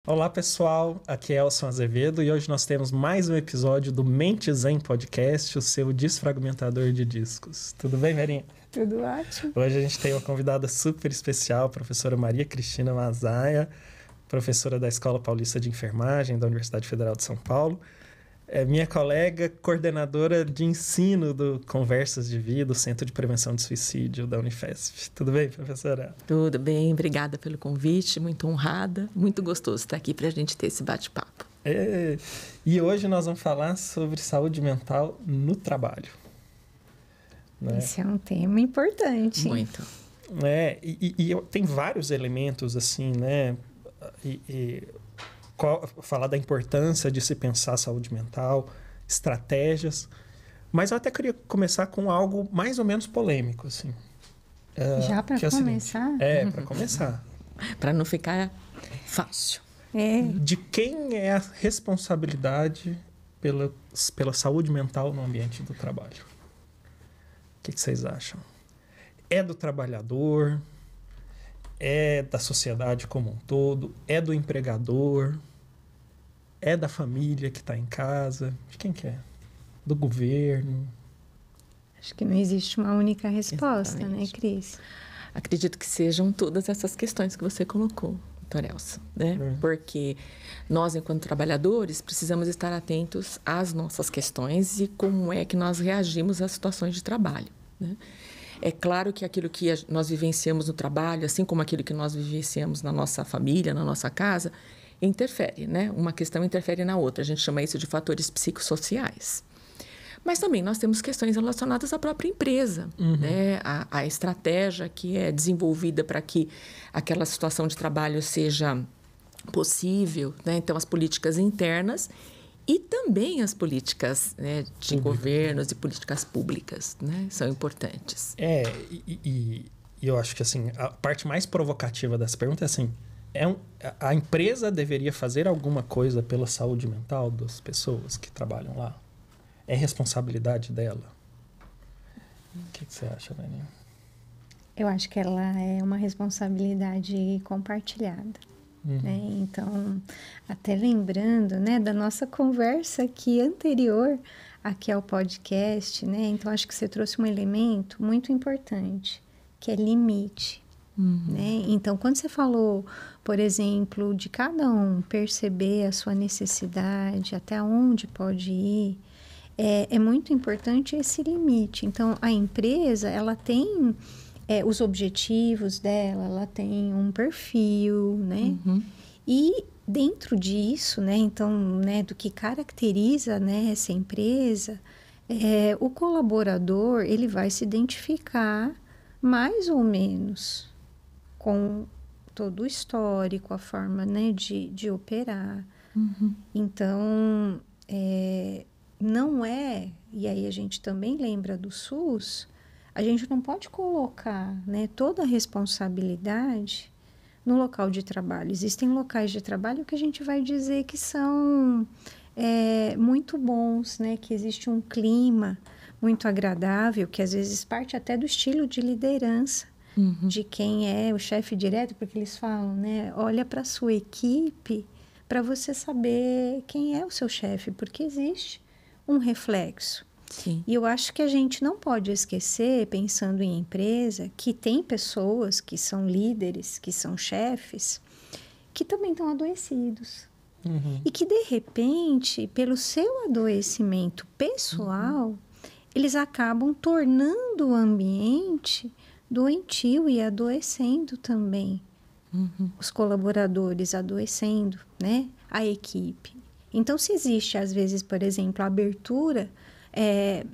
Olá pessoal, aqui é Elson Azevedo e hoje nós temos mais um episódio do Mente Zen Podcast, o seu desfragmentador de discos. Tudo bem, Verinha? Tudo ótimo. Hoje a gente tem uma convidada super especial, a professora Maria Cristina Mazaia, professora da Escola Paulista de Enfermagem da Universidade Federal de São Paulo. É minha colega, coordenadora de ensino do Conversas de Vida, o Centro de Prevenção de Suicídio da Unifesp. Tudo bem, professora? Tudo bem, obrigada pelo convite, muito honrada, muito gostoso estar aqui para a gente ter esse bate-papo. E hoje nós vamos falar sobre saúde mental no trabalho. Né? Esse é um tema importante. Muito. Tem vários elementos, assim, né? Falar da importância de se pensar saúde mental, estratégias, mas eu até queria começar com algo mais ou menos polêmico, assim. Já para começar? Para começar. Para não ficar fácil. De quem é a responsabilidade pela saúde mental no ambiente do trabalho? O que vocês acham? É do trabalhador? É da sociedade como um todo? É do empregador? É da família que está em casa? De quem que é? Do governo? Acho que não existe uma única resposta, Exatamente. Né, Cris? Acredito que sejam todas essas questões que você colocou, doutor Elson, né? Porque nós, enquanto trabalhadores, precisamos estar atentos às nossas questões e como é que nós reagimos às situações de trabalho, né? É claro que aquilo que nós vivenciamos no trabalho, assim como aquilo que nós vivenciamos na nossa família, na nossa casa, interfere, né? Uma questão interfere na outra. A gente chama isso de fatores psicossociais. Mas também nós temos questões relacionadas à própria empresa, né? A estratégia que é desenvolvida para que aquela situação de trabalho seja possível, né? Então, as políticas internas e também as políticas, né, de governos e políticas públicas, né, são importantes. E eu acho que assim, a parte mais provocativa dessa pergunta é assim, a empresa deveria fazer alguma coisa pela saúde mental das pessoas que trabalham lá? É responsabilidade dela? O que você acha, Dani? Eu acho que ela é uma responsabilidade compartilhada. Né? Então, até lembrando, né, da nossa conversa aqui anterior aqui ao podcast, né? Então, acho que você trouxe um elemento muito importante, que é limite. Né? Então, quando você falou, por exemplo, de cada um perceber a sua necessidade, até onde pode ir, é muito importante esse limite. Então, a empresa, ela tem os objetivos dela, ela tem um perfil, né? E dentro disso, né, então, né, do que caracteriza, né, essa empresa, o colaborador, ele vai se identificar mais ou menos com todo o histórico, a forma, né, de operar. Então, não e aí a gente também lembra do SUS, a gente não pode colocar, né, toda a responsabilidade no local de trabalho. Existem locais de trabalho que a gente vai dizer que são muito bons, né, que existe um clima muito agradável, que às vezes parte até do estilo de liderança de quem é o chefe direto, porque eles falam, né, olha para a sua equipe para você saber quem é o seu chefe, porque existe um reflexo. Sim. E eu acho que a gente não pode esquecer, pensando em empresa, que tem pessoas que são líderes, que são chefes, que também estão adoecidos. E que, de repente, pelo seu adoecimento pessoal, eles acabam tornando o ambiente doentio e adoecendo também. Os colaboradores adoecendo, né? A equipe. Então, se existe, às vezes, por exemplo, a abertura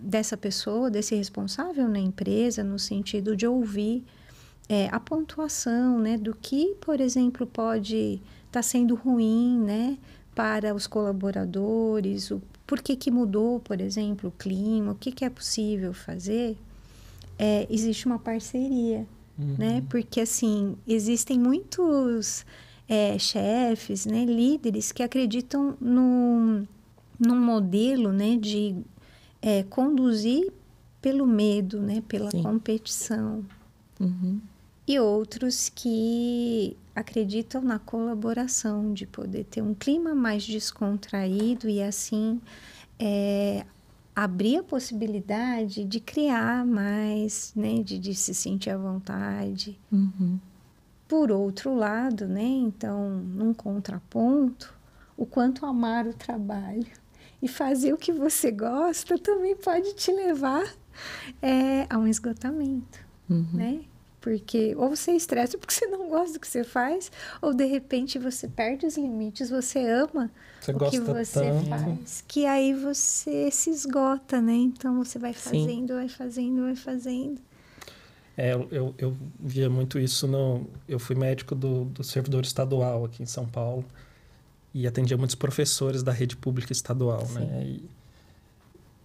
dessa pessoa, desse responsável na empresa, no sentido de ouvir a pontuação, né, do que, por exemplo, pode estar sendo ruim, né, para os colaboradores, por que mudou, por exemplo, o clima, o que é possível fazer, existe uma parceria, né, porque assim, existem muitos chefes, né, líderes que acreditam num modelo, né, de conduzir pelo medo, né, pela competição. E outros que acreditam na colaboração, de poder ter um clima mais descontraído e assim abrir a possibilidade de criar mais, né, de se sentir à vontade. Uhum. Por outro lado, né, então, num contraponto, o quanto amar o trabalho e fazer o que você gosta também pode te levar a um esgotamento, né? Porque ou você estressa porque você não gosta do que você faz, ou de repente você perde os limites, você ama o que você faz, que aí você se esgota, né? Então você vai fazendo, vai fazendo, vai fazendo. Eu via muito isso eu fui médico do servidor estadual aqui em São Paulo e atendia muitos professores da rede pública estadual, né?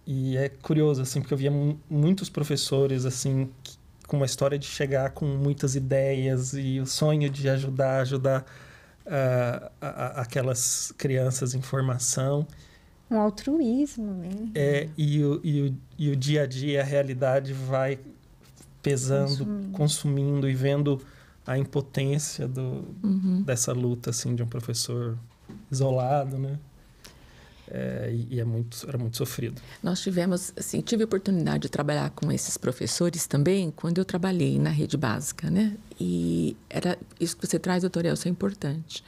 E é curioso, assim, porque eu via muitos professores, assim, com uma história de chegar com muitas ideias e o sonho de ajudar aquelas crianças em formação. Um altruísmo, né? E o dia a dia, a realidade vai pesando, consumindo e vendo a impotência dessa luta, assim, de um professor isolado, né? Era muito sofrido. Nós tive a oportunidade de trabalhar com esses professores também quando eu trabalhei na rede básica, né? E isso que você traz, doutor Elcio, é importante.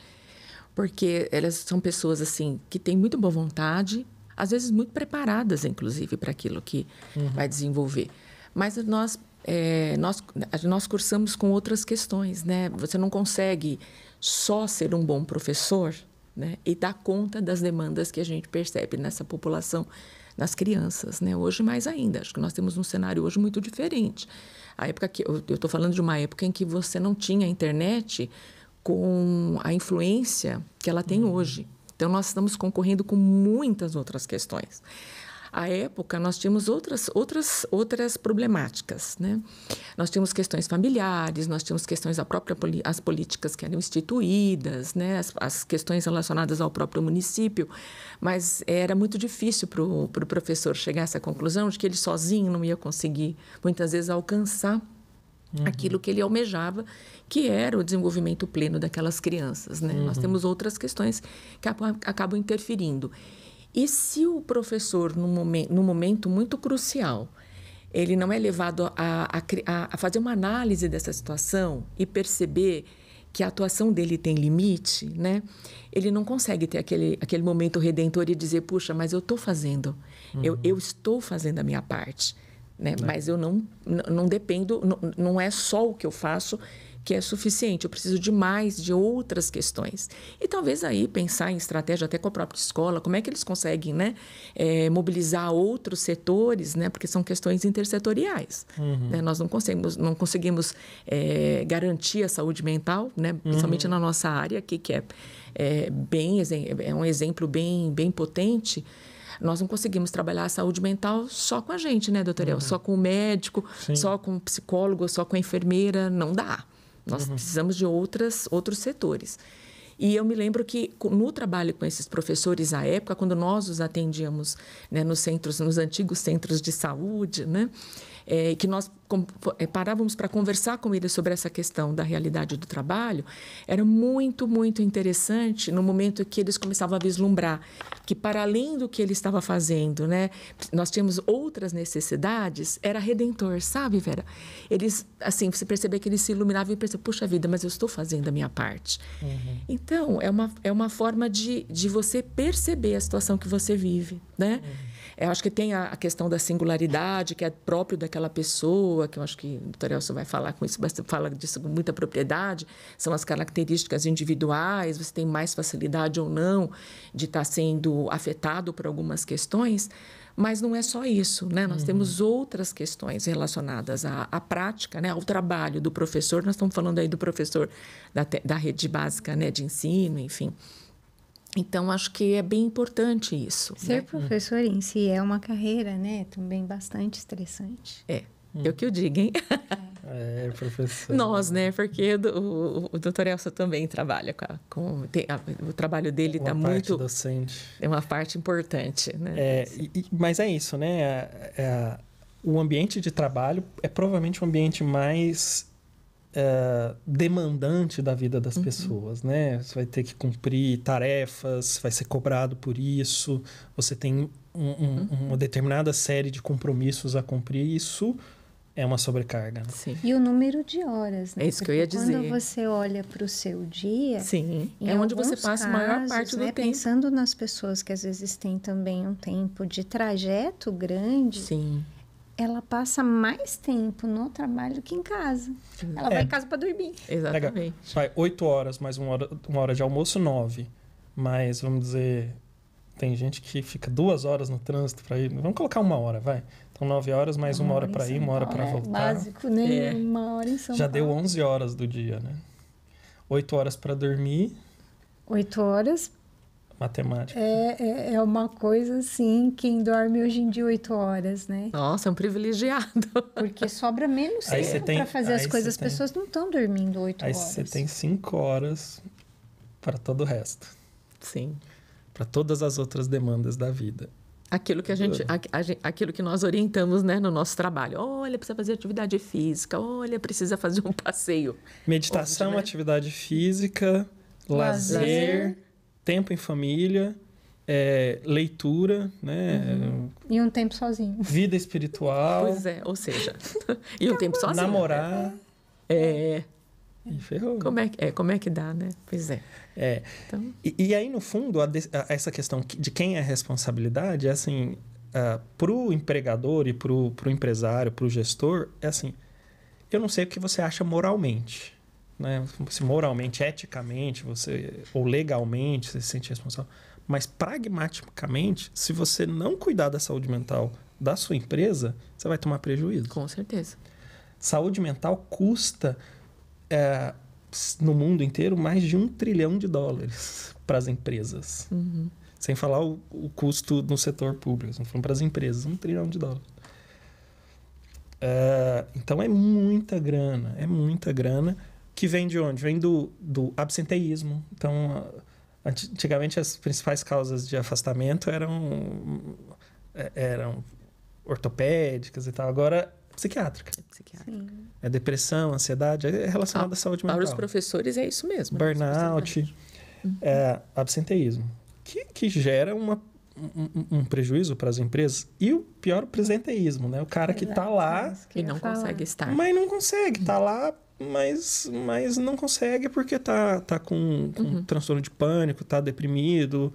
Porque elas são pessoas, assim, que têm muito boa vontade, às vezes muito preparadas, inclusive, para aquilo que vai desenvolver. Mas nós cursamos com outras questões, né? Você não consegue só ser um bom professor, né, e dar conta das demandas que a gente percebe nessa população, nas crianças, né? Hoje mais ainda, acho que nós temos um cenário hoje muito diferente. A época que eu estou falando de uma época em que você não tinha internet com a influência que ela tem hoje. Então nós estamos concorrendo com muitas outras questões. À época, nós tínhamos outras problemáticas, né? Nós tínhamos questões familiares, nós tínhamos questões as políticas que eram instituídas, né? As questões relacionadas ao próprio município, mas era muito difícil para o professor chegar a essa conclusão de que ele sozinho não ia conseguir, muitas vezes, alcançar aquilo que ele almejava, que era o desenvolvimento pleno daquelas crianças, né? Nós temos outras questões que acabam interferindo. E se o professor, num momento muito crucial, ele não é levado a fazer uma análise dessa situação e perceber que a atuação dele tem limite, né? Ele não consegue ter aquele momento redentor e dizer, puxa, mas eu estou fazendo, eu estou fazendo a minha parte, né? Mas eu não dependo, não é só o que eu faço que é suficiente, eu preciso de mais, de outras questões. E talvez aí pensar em estratégia até com a própria escola, como é que eles conseguem, né, mobilizar outros setores, né, porque são questões intersetoriais. Né? Nós não conseguimos garantir a saúde mental, né, principalmente na nossa área aqui, que é um exemplo bem potente. Nós não conseguimos trabalhar a saúde mental só com a gente, né, doutor El? Só com o médico, só com o psicólogo, só com a enfermeira, não dá. Nós precisamos de outros setores. E eu me lembro que no trabalho com esses professores à época, quando nós os atendíamos, né, nos antigos centros de saúde, né, que nós parávamos para conversar com eles sobre essa questão da realidade do trabalho, era muito, muito interessante no momento que eles começavam a vislumbrar que, para além do que ele estava fazendo, né, nós tínhamos outras necessidades, era redentor, sabe, Vera? Eles, assim, você percebia que eles se iluminavam e percebiam, puxa vida, mas eu estou fazendo a minha parte. Então, é uma forma de você perceber a situação que você vive, né? Eu acho que tem a questão da singularidade, que é próprio daquela pessoa, que eu acho que o doutor Elcio vai falar com isso, fala disso com muita propriedade, são as características individuais, você tem mais facilidade ou não de estar sendo afetado por algumas questões, mas não é só isso, né? Nós temos outras questões relacionadas à prática, né? Ao trabalho do professor, nós estamos falando aí do professor da rede básica, né? De ensino, enfim. Então, acho que é bem importante isso. Ser professor em si é uma carreira, né? Também bastante estressante. Eu que o diga, hein? Professor. Nós, né? Porque o doutor Elcio também trabalha o trabalho dele está muito... Uma parte docente. É uma parte importante, né? Mas é isso, né? O ambiente de trabalho é provavelmente o ambiente mais demandante da vida das pessoas, né? Você vai ter que cumprir tarefas, vai ser cobrado por isso, você tem uma determinada série de compromissos a cumprir, isso é uma sobrecarga. Né? Sim. E o número de horas, né? É isso que eu ia dizer. Quando você olha para o seu dia... Sim, é onde você passa a maior parte do tempo. Pensando nas pessoas que às vezes têm também um tempo de trajeto grande... Sim. Ela passa mais tempo no trabalho do que em casa. Ela vai em casa para dormir. Exatamente. Vai 8 horas, mais uma hora de almoço, 9. Mas, vamos dizer, tem gente que fica 2 horas no trânsito para ir. Vamos colocar 1 hora, vai. Então, 9 horas, mais 1 hora para ir, 1 hora para voltar. Básico, né? 1 hora em São Paulo. Já deu 11 horas do dia, né? 8 horas para dormir. 8 horas... Matemática. É uma coisa assim, quem dorme hoje em dia 8 horas, né? Nossa, é um privilegiado. Porque sobra menos tempo para fazer as coisas. As pessoas não estão dormindo 8 horas. Aí você tem 5 horas para todo o resto. Sim. Para todas as outras demandas da vida. Aquilo que aquilo que nós orientamos, né, no nosso trabalho. Olha, precisa fazer atividade física. Olha, precisa fazer um passeio. Meditação, hoje, né? Atividade física, lazer, tempo em família, leitura, né? E um tempo sozinho. Vida espiritual. Pois é, ou seja, e um tempo sozinho. Namorar. E ferrou. Como é que dá, né? Pois é. Então... E aí, no fundo, essa questão de quem é a responsabilidade é assim, para o empregador e para o empresário, para o gestor, é assim, eu não sei o que você acha moralmente. Né? Se moralmente, eticamente, ou legalmente você se sente responsável, mas pragmaticamente, se você não cuidar da saúde mental da sua empresa, você vai tomar prejuízo. Com certeza. Saúde mental custa no mundo inteiro mais de $1 trilhão para as empresas. Sem falar o custo no setor público, estamos falando para as empresas, $1 trilhão. Então é muita grana. Que vem de onde? Vem do absenteísmo. Então, antigamente, as principais causas de afastamento eram ortopédicas e tal. Agora, psiquiátrica. É depressão, ansiedade, é relacionada à saúde mental. Para os professores, é isso mesmo. Burnout, absenteísmo. Que gera um prejuízo para as empresas. E o pior, o presenteísmo, né? O cara que está lá... E não consegue estar. Mas não consegue, está lá... Mas não consegue porque tá com transtorno de pânico, tá deprimido,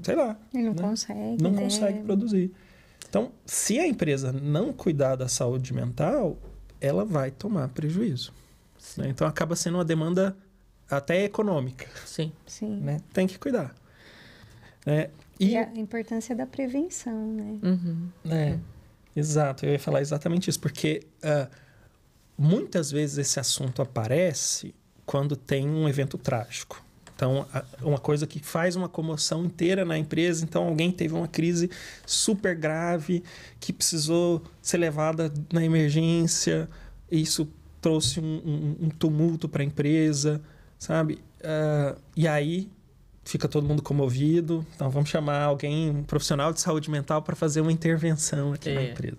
sei lá. Ele não consegue, Não né? consegue produzir. Então, se a empresa não cuidar da saúde mental, ela vai tomar prejuízo. Né? Então, acaba sendo uma demanda até econômica. Sim. Né? Tem que cuidar. E a importância da prevenção, né? Exato. Eu ia falar exatamente isso, porque... muitas vezes esse assunto aparece quando tem um evento trágico. Então, uma coisa que faz uma comoção inteira na empresa. Então, alguém teve uma crise super grave que precisou ser levada na emergência. Isso trouxe um tumulto para a empresa, sabe? E aí, fica todo mundo comovido. Então, vamos chamar alguém, um profissional de saúde mental para fazer uma intervenção aqui na empresa.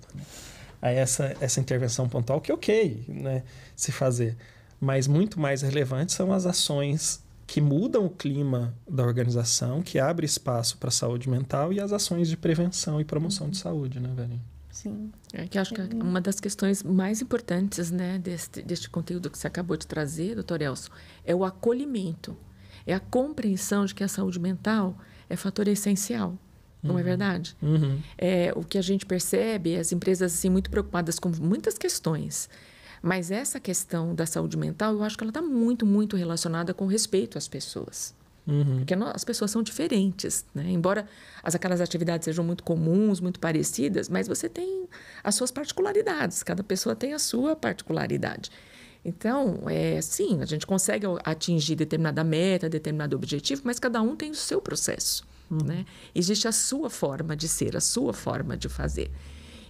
Aí essa intervenção pontual que ok, né, se fazer. Mas muito mais relevante são as ações que mudam o clima da organização, que abre espaço para a saúde mental e as ações de prevenção e promoção de saúde, né, Velhinho? Sim. Que acho que uma das questões mais importantes, né, deste conteúdo que você acabou de trazer, doutor Elcio, é o acolhimento. É a compreensão de que a saúde mental é fator essencial. Não é verdade? O que a gente percebe é as empresas assim, muito preocupadas com muitas questões. Mas essa questão da saúde mental, eu acho que ela está muito, muito relacionada com respeito às pessoas. Porque as pessoas são diferentes, né? Embora aquelas atividades sejam muito comuns, muito parecidas, mas você tem as suas particularidades. Cada pessoa tem a sua particularidade. Então, sim, a gente consegue atingir determinada meta, determinado objetivo, mas cada um tem o seu processo. Né? Existe a sua forma de ser, a sua forma de fazer.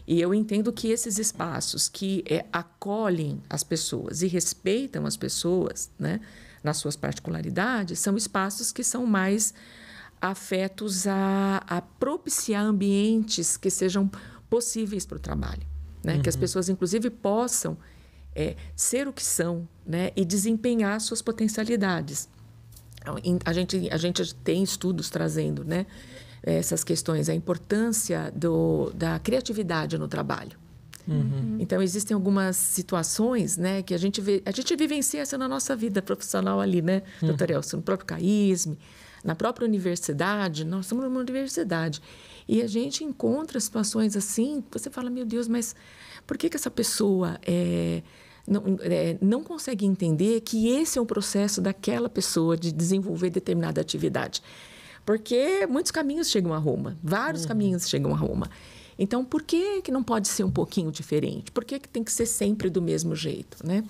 E eu entendo que esses espaços que acolhem as pessoas e respeitam as pessoas, né, nas suas particularidades, são espaços que são mais afetos a propiciar ambientes que sejam possíveis para o trabalho. Né? Que as pessoas, inclusive, possam ser o que são, né? E desempenhar suas potencialidades. A gente tem estudos trazendo, né, essas questões, a importância da criatividade no trabalho. Uhum. Então, existem algumas situações, né, que a gente vivencia essa na nossa vida profissional ali, né, doutor Elcio, no próprio CAISM, na própria universidade. Nós estamos numa universidade e a gente encontra situações assim, você fala, meu Deus, mas por que essa pessoa não consegue entender que esse é um processo daquela pessoa de desenvolver determinada atividade? Porque muitos caminhos chegam a Roma, vários caminhos chegam a Roma. Então, por que não pode ser um pouquinho diferente? Por que tem que ser sempre do mesmo jeito, né?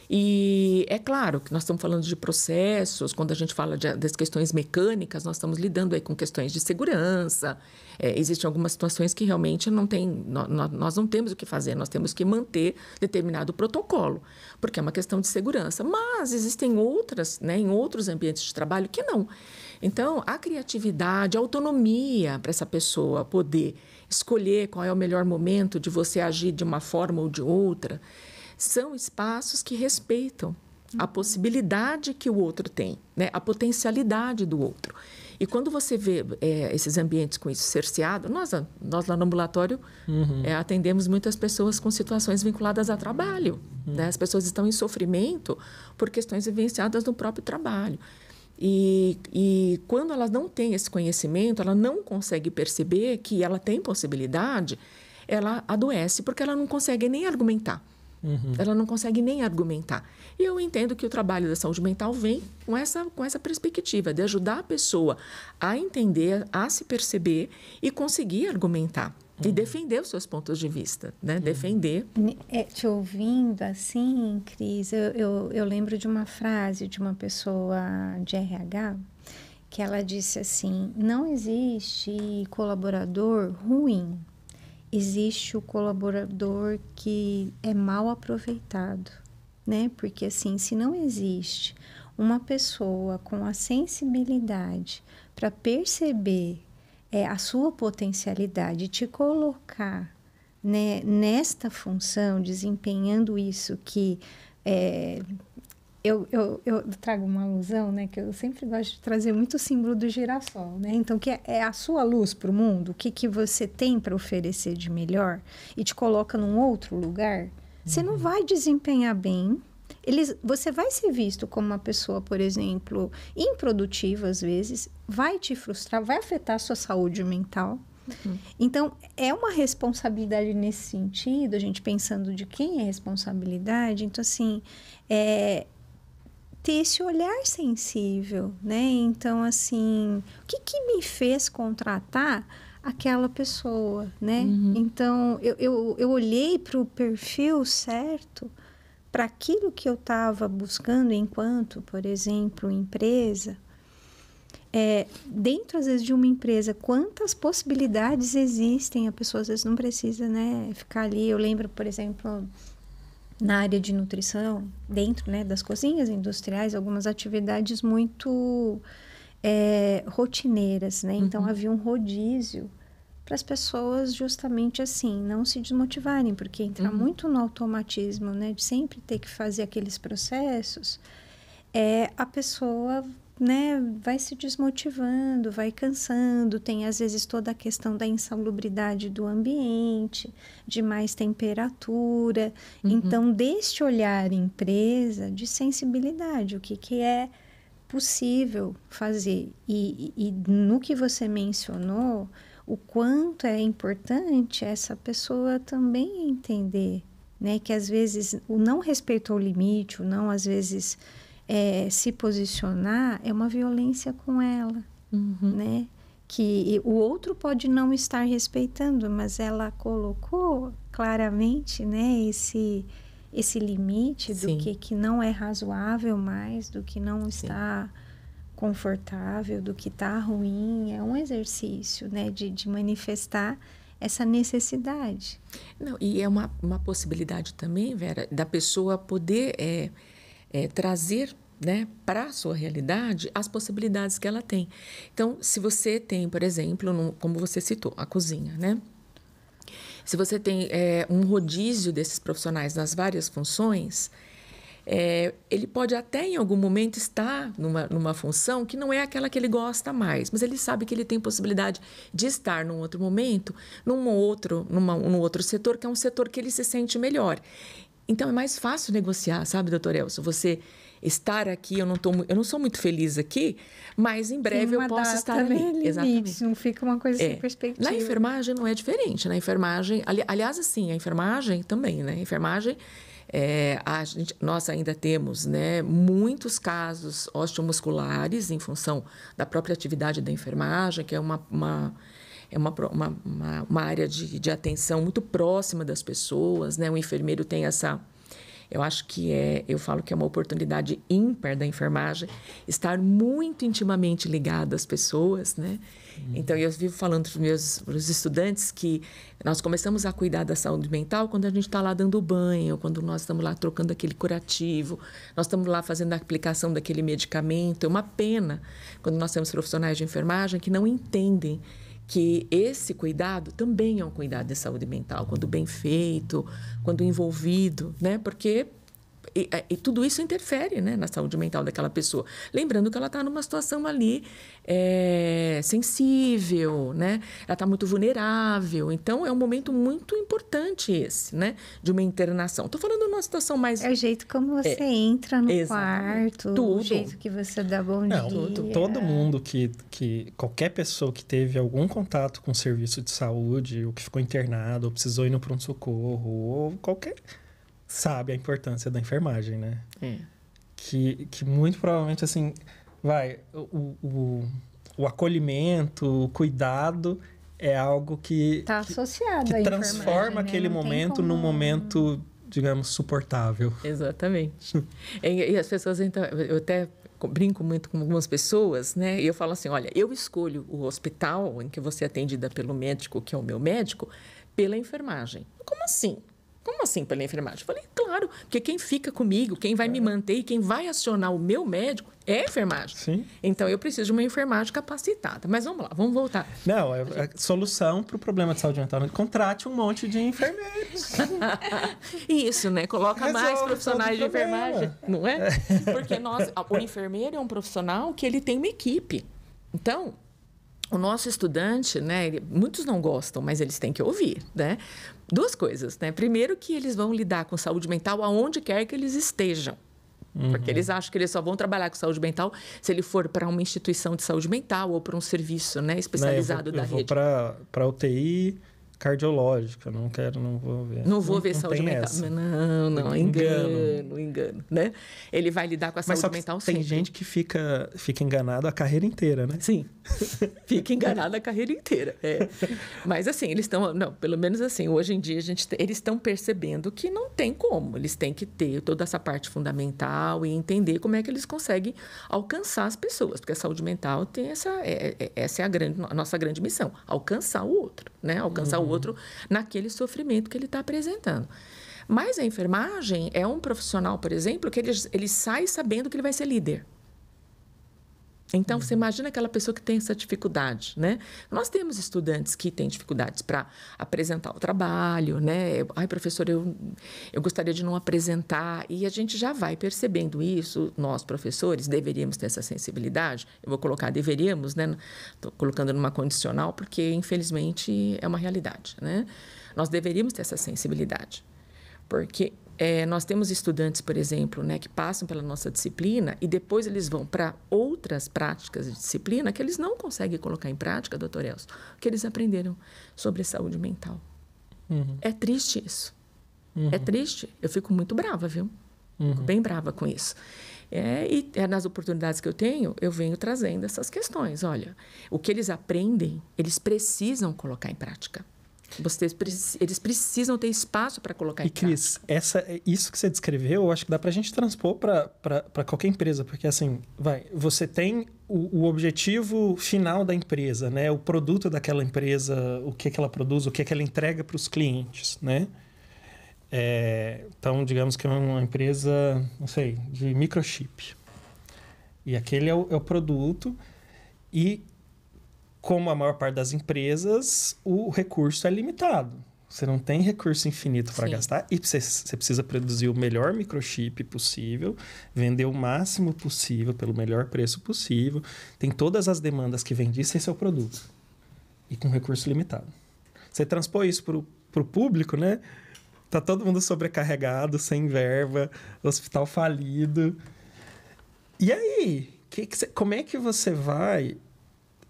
E é claro que nós estamos falando de processos, quando a gente fala das questões mecânicas, nós estamos lidando aí com questões de segurança. Existem algumas situações que realmente nós não temos o que fazer, nós temos que manter determinado protocolo, porque é uma questão de segurança. Mas existem outras, né, em outros ambientes de trabalho que não. Então, a criatividade, a autonomia para essa pessoa poder escolher qual é o melhor momento de você agir de uma forma ou de outra, são espaços que respeitam a possibilidade que o outro tem, né? A potencialidade do outro. E quando você vê esses ambientes com isso cerceado, nós lá no ambulatório atendemos muitas pessoas com situações vinculadas a trabalho. Né? As pessoas estão em sofrimento por questões vivenciadas no próprio trabalho. E quando elas não têm esse conhecimento, ela não consegue perceber que ela tem possibilidade, ela adoece porque ela não consegue nem argumentar. Ela não consegue nem argumentar. E eu entendo que o trabalho da saúde mental vem com essa perspectiva de ajudar a pessoa a entender, a se perceber e conseguir argumentar. E defender os seus pontos de vista, né? Defender. Te ouvindo assim, Cris, eu lembro de uma frase de uma pessoa de RH que ela disse assim: não existe colaborador ruim, existe o colaborador que é mal aproveitado, né? Porque assim, se não existe uma pessoa com a sensibilidade para perceber a sua potencialidade, te colocar, né, nesta função, desempenhando isso que... Eu trago uma alusão, né, que eu sempre gosto de trazer muito o símbolo do girassol, né? Então, que é a sua luz para o mundo, o que você tem para oferecer de melhor e te coloca num outro lugar, você não vai desempenhar bem. Você vai ser visto como uma pessoa, por exemplo, improdutiva às vezes, vai te frustrar, vai afetar a sua saúde mental. Então, é uma responsabilidade nesse sentido, a gente pensando de quem é responsabilidade. Então, assim, ter esse olhar sensível, né? Então, assim, o que me fez contratar aquela pessoa, né? Então, eu olhei para o perfil certo, para aquilo que eu estava buscando enquanto, por exemplo, empresa. Dentro, às vezes, de uma empresa, quantas possibilidades existem? A pessoa, às vezes, não precisa, né, ficar ali. Eu lembro, por exemplo, na área de nutrição, dentro, né, das cozinhas industriais, algumas atividades muito rotineiras, né? Então, havia um rodízio para as pessoas justamente assim, não se desmotivarem, porque entrar muito no automatismo, né, de sempre ter que fazer aqueles processos, a pessoa, né, vai se desmotivando, vai cansando, tem às vezes toda a questão da insalubridade do ambiente, de mais temperatura. Então, deste olhar empresa, de sensibilidade, o que é possível fazer. E no que você mencionou, o quanto é importante essa pessoa também entender, né, que às vezes o não respeito ao limite, o não às vezes se posicionar é uma violência com ela, né, que o outro pode não estar respeitando, mas ela colocou claramente, né, esse limite do que não é razoável mais, do que não está confortável, do que está ruim. É um exercício, né, de manifestar essa necessidade. Não, e é uma possibilidade também, Vera, da pessoa poder trazer, né, para a sua realidade as possibilidades que ela tem. Então, se você tem, por exemplo, como você citou, a cozinha, né? Se você tem um rodízio desses profissionais nas várias funções, ele pode até em algum momento estar numa função que não é aquela que ele gosta mais, mas ele sabe que ele tem possibilidade de estar num outro momento, num outro setor, que é um setor que ele se sente melhor. Então, é mais fácil negociar, sabe, doutor Elcio? Você estar aqui, eu não sou muito feliz aqui, mas em breve eu posso estar ali. Exatamente. Não fica uma coisa sem perspectiva. Na enfermagem não é diferente. Na enfermagem, aliás, assim, a enfermagem também, né? A enfermagem, nós ainda temos, né, muitos casos osteomusculares em função da própria atividade da enfermagem, que é uma área de atenção muito próxima das pessoas, né? O enfermeiro tem essa... eu falo que é uma oportunidade ímpar da enfermagem estar muito intimamente ligado às pessoas, né? Então, eu vivo falando para os estudantes que nós começamos a cuidar da saúde mental quando a gente está lá dando banho, quando nós estamos lá trocando aquele curativo, nós estamos lá fazendo a aplicação daquele medicamento. É uma pena quando nós temos profissionais de enfermagem que não entendem que esse cuidado também é um cuidado de saúde mental, quando bem feito, quando envolvido, né? Porque tudo isso interfere, né, na saúde mental daquela pessoa. Lembrando que ela está numa situação ali sensível, né? Ela está muito vulnerável. Então, é um momento muito importante esse, né? De uma internação. Estou falando de uma situação mais... É o jeito como você entra no quarto, tudo. O jeito que você dá bom dia. Todo mundo qualquer pessoa que teve algum contato com o serviço de saúde, ou que ficou internado, ou precisou ir no pronto-socorro, ou qualquer... sabe a importância da enfermagem, né? Que muito provavelmente, assim, o acolhimento, o cuidado é algo que... Está associado que transforma aquele momento num momento, digamos, suportável. Exatamente. E as pessoas, então, eu até brinco muito com algumas pessoas, né? E eu falo assim, olha, eu escolho o hospital em que você é atendida pelo médico, que é o meu médico, pela enfermagem. Como assim? Como assim pela enfermagem? Eu falei, claro, porque quem fica comigo, quem vai me manter e quem vai acionar o meu médico é a enfermagem. Sim. Então, eu preciso de uma enfermagem capacitada. Mas vamos lá, vamos voltar. Não, a solução para o problema de saúde mental. Contrate um monte de enfermeiros. Isso, né? Coloca mais profissionais de enfermagem, não é? Porque o enfermeiro é um profissional que ele tem uma equipe. Então... o nosso estudante, né, muitos não gostam, mas eles têm que ouvir, né? Duas coisas, né? Primeiro que eles vão lidar com saúde mental aonde quer que eles estejam. Porque eles acham que eles só vão trabalhar com saúde mental se ele for para uma instituição de saúde mental ou para um serviço, né, especializado da rede. Eu vou para UTI cardiológica, não vou ver. Não vou ver saúde mental. Não, engano, né? Ele vai lidar com a saúde mental sempre. Tem gente que fica enganado a carreira inteira, né? Sim, fica enganado a carreira inteira. Mas assim, eles estão... Não, pelo menos assim, hoje em dia, eles estão percebendo que não tem como. Eles têm que ter toda essa parte fundamental e entender como é que eles conseguem alcançar as pessoas. Porque a saúde mental tem essa é a nossa grande missão. Alcançar o outro, né? Alcançar o outro naquele sofrimento que ele está apresentando. Mas a enfermagem é um profissional, por exemplo, que ele sai sabendo que ele vai ser líder. Então, você imagina aquela pessoa que tem essa dificuldade, né? Nós temos estudantes que têm dificuldades para apresentar o trabalho, né? Ai, professor, eu gostaria de não apresentar. E a gente já vai percebendo isso. Nós, professores, deveríamos ter essa sensibilidade. Eu vou colocar deveríamos, né? Estou colocando numa condicional, porque, infelizmente, é uma realidade, né? Nós deveríamos ter essa sensibilidade. Porque... nós temos estudantes, por exemplo, né, que passam pela nossa disciplina e depois eles vão para outras práticas de disciplina que eles não conseguem colocar em prática, doutor Elcio, que eles aprenderam sobre saúde mental. É triste isso. É triste. Eu fico muito brava, viu? Fico bem brava com isso. E nas oportunidades que eu tenho, eu venho trazendo essas questões. Olha, o que eles aprendem, eles precisam colocar em prática. Eles precisam ter espaço para colocar em prática. E, Cris, isso que você descreveu, eu acho que dá para a gente transpor para qualquer empresa, porque assim, você tem o objetivo final da empresa, né? O produto daquela empresa, o que ela produz, o que ela entrega para os clientes, né? Então, digamos que é uma empresa, não sei, de microchip. E aquele é o produto e... como a maior parte das empresas, o recurso é limitado. Você não tem recurso infinito para gastar e você precisa produzir o melhor microchip possível, vender o máximo possível pelo melhor preço possível. Tem todas as demandas que vem disso, esse é o produto. E com recurso limitado. Você transpõe isso para o público, né? Tá todo mundo sobrecarregado, sem verba, hospital falido. E aí? Como é que você vai...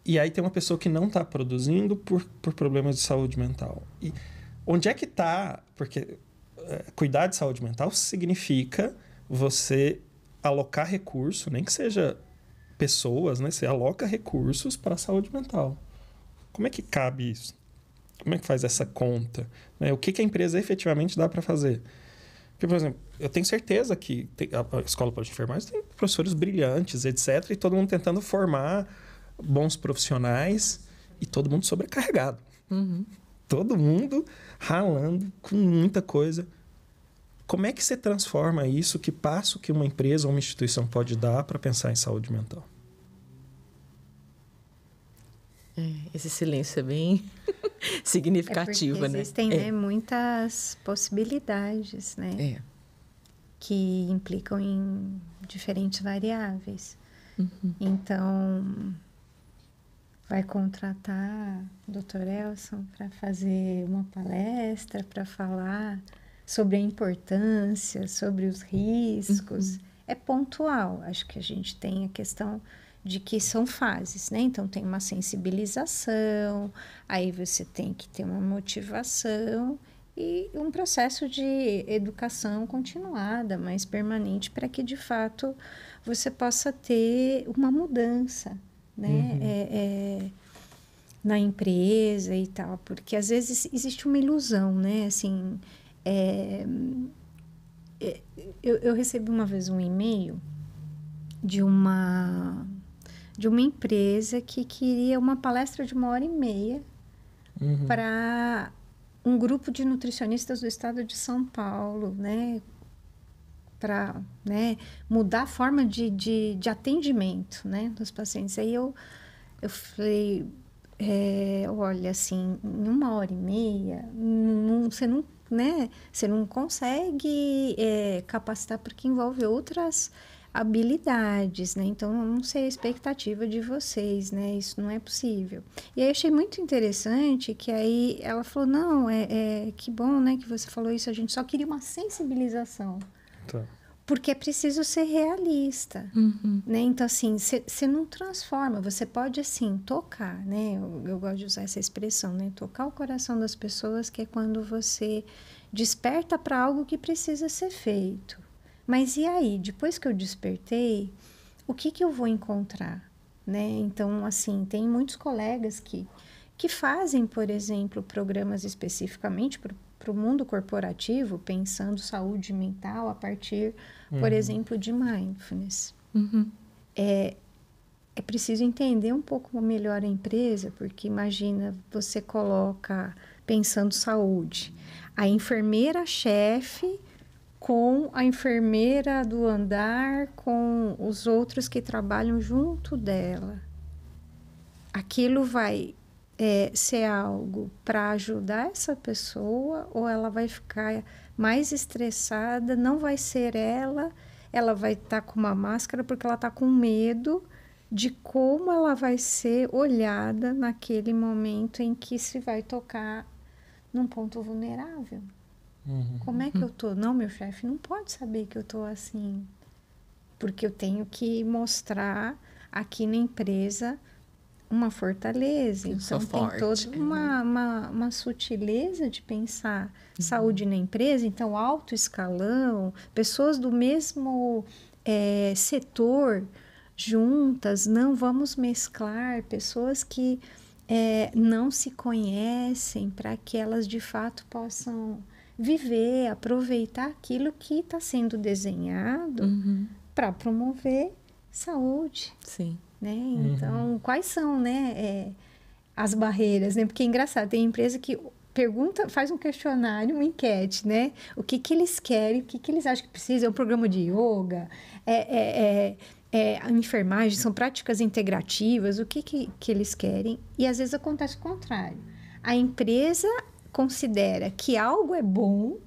E aí tem uma pessoa que não está produzindo por problemas de saúde mental. E onde é que está? Porque cuidar de saúde mental significa você alocar recurso, nem que seja pessoas, né? Você aloca recursos para a saúde mental. Como é que cabe isso? Como é que faz essa conta? Né? O que a empresa efetivamente dá para fazer? Porque, por exemplo, eu tenho certeza que a Escola de Enfermagem tem professores brilhantes, etc. E todo mundo tentando formar bons profissionais e todo mundo sobrecarregado. Uhum. Todo mundo ralando com muita coisa. Como é que você transforma isso? Que passo que uma empresa ou uma instituição pode dar para pensar em saúde mental? Esse silêncio é bem significativo, né? Existem muitas possibilidades, né? Que implicam em diferentes variáveis. Uhum. Então, vai contratar o Dr. Elson para fazer uma palestra, para falar sobre a importância, sobre os riscos. Uhum. É pontual. Acho que a gente tem a questão de que são fases, né? Então, tem uma sensibilização, aí você tem que ter uma motivação e um processo de educação continuada, mas permanente, para que, de fato, você possa ter uma mudança, né? Na empresa e tal, porque, às vezes, existe uma ilusão, né? Assim, eu recebi uma vez um e-mail de uma empresa que queria uma palestra de 1h30 para um grupo de nutricionistas do estado de São Paulo, né? Para, né, mudar a forma de atendimento, né, dos pacientes. Aí eu falei, olha, assim, em 1h30, você não consegue capacitar, porque envolve outras habilidades, né? Então, eu não sei a expectativa de vocês, né? Isso não é possível. E aí, eu achei muito interessante que aí ela falou, não, que bom, né, que você falou isso, a gente só queria uma sensibilização. Tá. Porque é preciso ser realista, né? Então, assim, você não transforma, você pode, assim, tocar, né? Eu gosto de usar essa expressão, né? Tocar o coração das pessoas, que é quando você desperta para algo que precisa ser feito. Mas e aí, depois que eu despertei, o que eu vou encontrar, né? Então, assim, tem muitos colegas que fazem, por exemplo, programas especificamente para o mundo corporativo, pensando saúde mental a partir, por exemplo, de mindfulness. É preciso entender um pouco melhor a empresa, porque imagina, você coloca, pensando saúde, a enfermeira-chefe com a enfermeira do andar, com os outros que trabalham junto dela. Aquilo vai ser algo para ajudar essa pessoa, ou ela vai ficar mais estressada, não vai ser ela vai estar com uma máscara porque ela está com medo de como ela vai ser olhada naquele momento em que se vai tocar num ponto vulnerável. Como é que eu tô? Não, meu chefe não pode saber que eu tô assim, porque eu tenho que mostrar aqui na empresa uma fortaleza. Então, tem toda uma sutileza de pensar saúde na empresa. Então, alto escalão, pessoas do mesmo setor juntas, não vamos mesclar pessoas que não se conhecem, para que elas, de fato, possam viver, aproveitar aquilo que está sendo desenhado para promover saúde. Sim. Né? Então, quais são, né, as barreiras? Né? Porque é engraçado, tem empresa que pergunta, faz um questionário, uma enquete, né? O que eles querem, o que eles acham que precisa. É um programa de yoga, a enfermagem, são práticas integrativas, o que eles querem. E às vezes acontece o contrário. A empresa considera que algo é bom,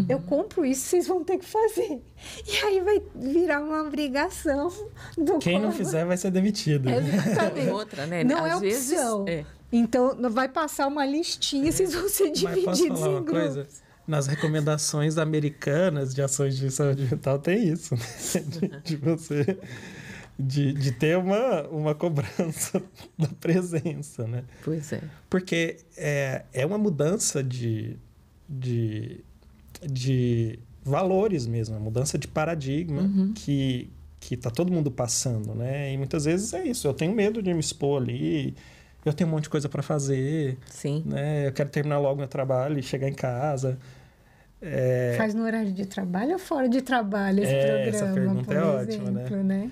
eu compro isso, vocês vão ter que fazer. E aí vai virar uma obrigação do Quem não fizer vai ser demitido. Exatamente. Outra, né? Não Às é opção. vezes, Então, vai passar uma listinha, vocês vão ser divididos Mas posso falar em uma grupos. coisa? Nas recomendações americanas de ações de saúde mental tem isso, né? De você... De ter uma cobrança da presença, né? Pois é. Porque é uma mudança de valores mesmo, uma mudança de paradigma que tá todo mundo passando, né? E muitas vezes é isso, eu tenho medo de me expor ali, eu tenho um monte de coisa para fazer, Sim. né? Eu quero terminar logo meu trabalho e chegar em casa. Faz no horário de trabalho ou fora de trabalho esse programa, essa pergunta por é exemplo, ótima, né?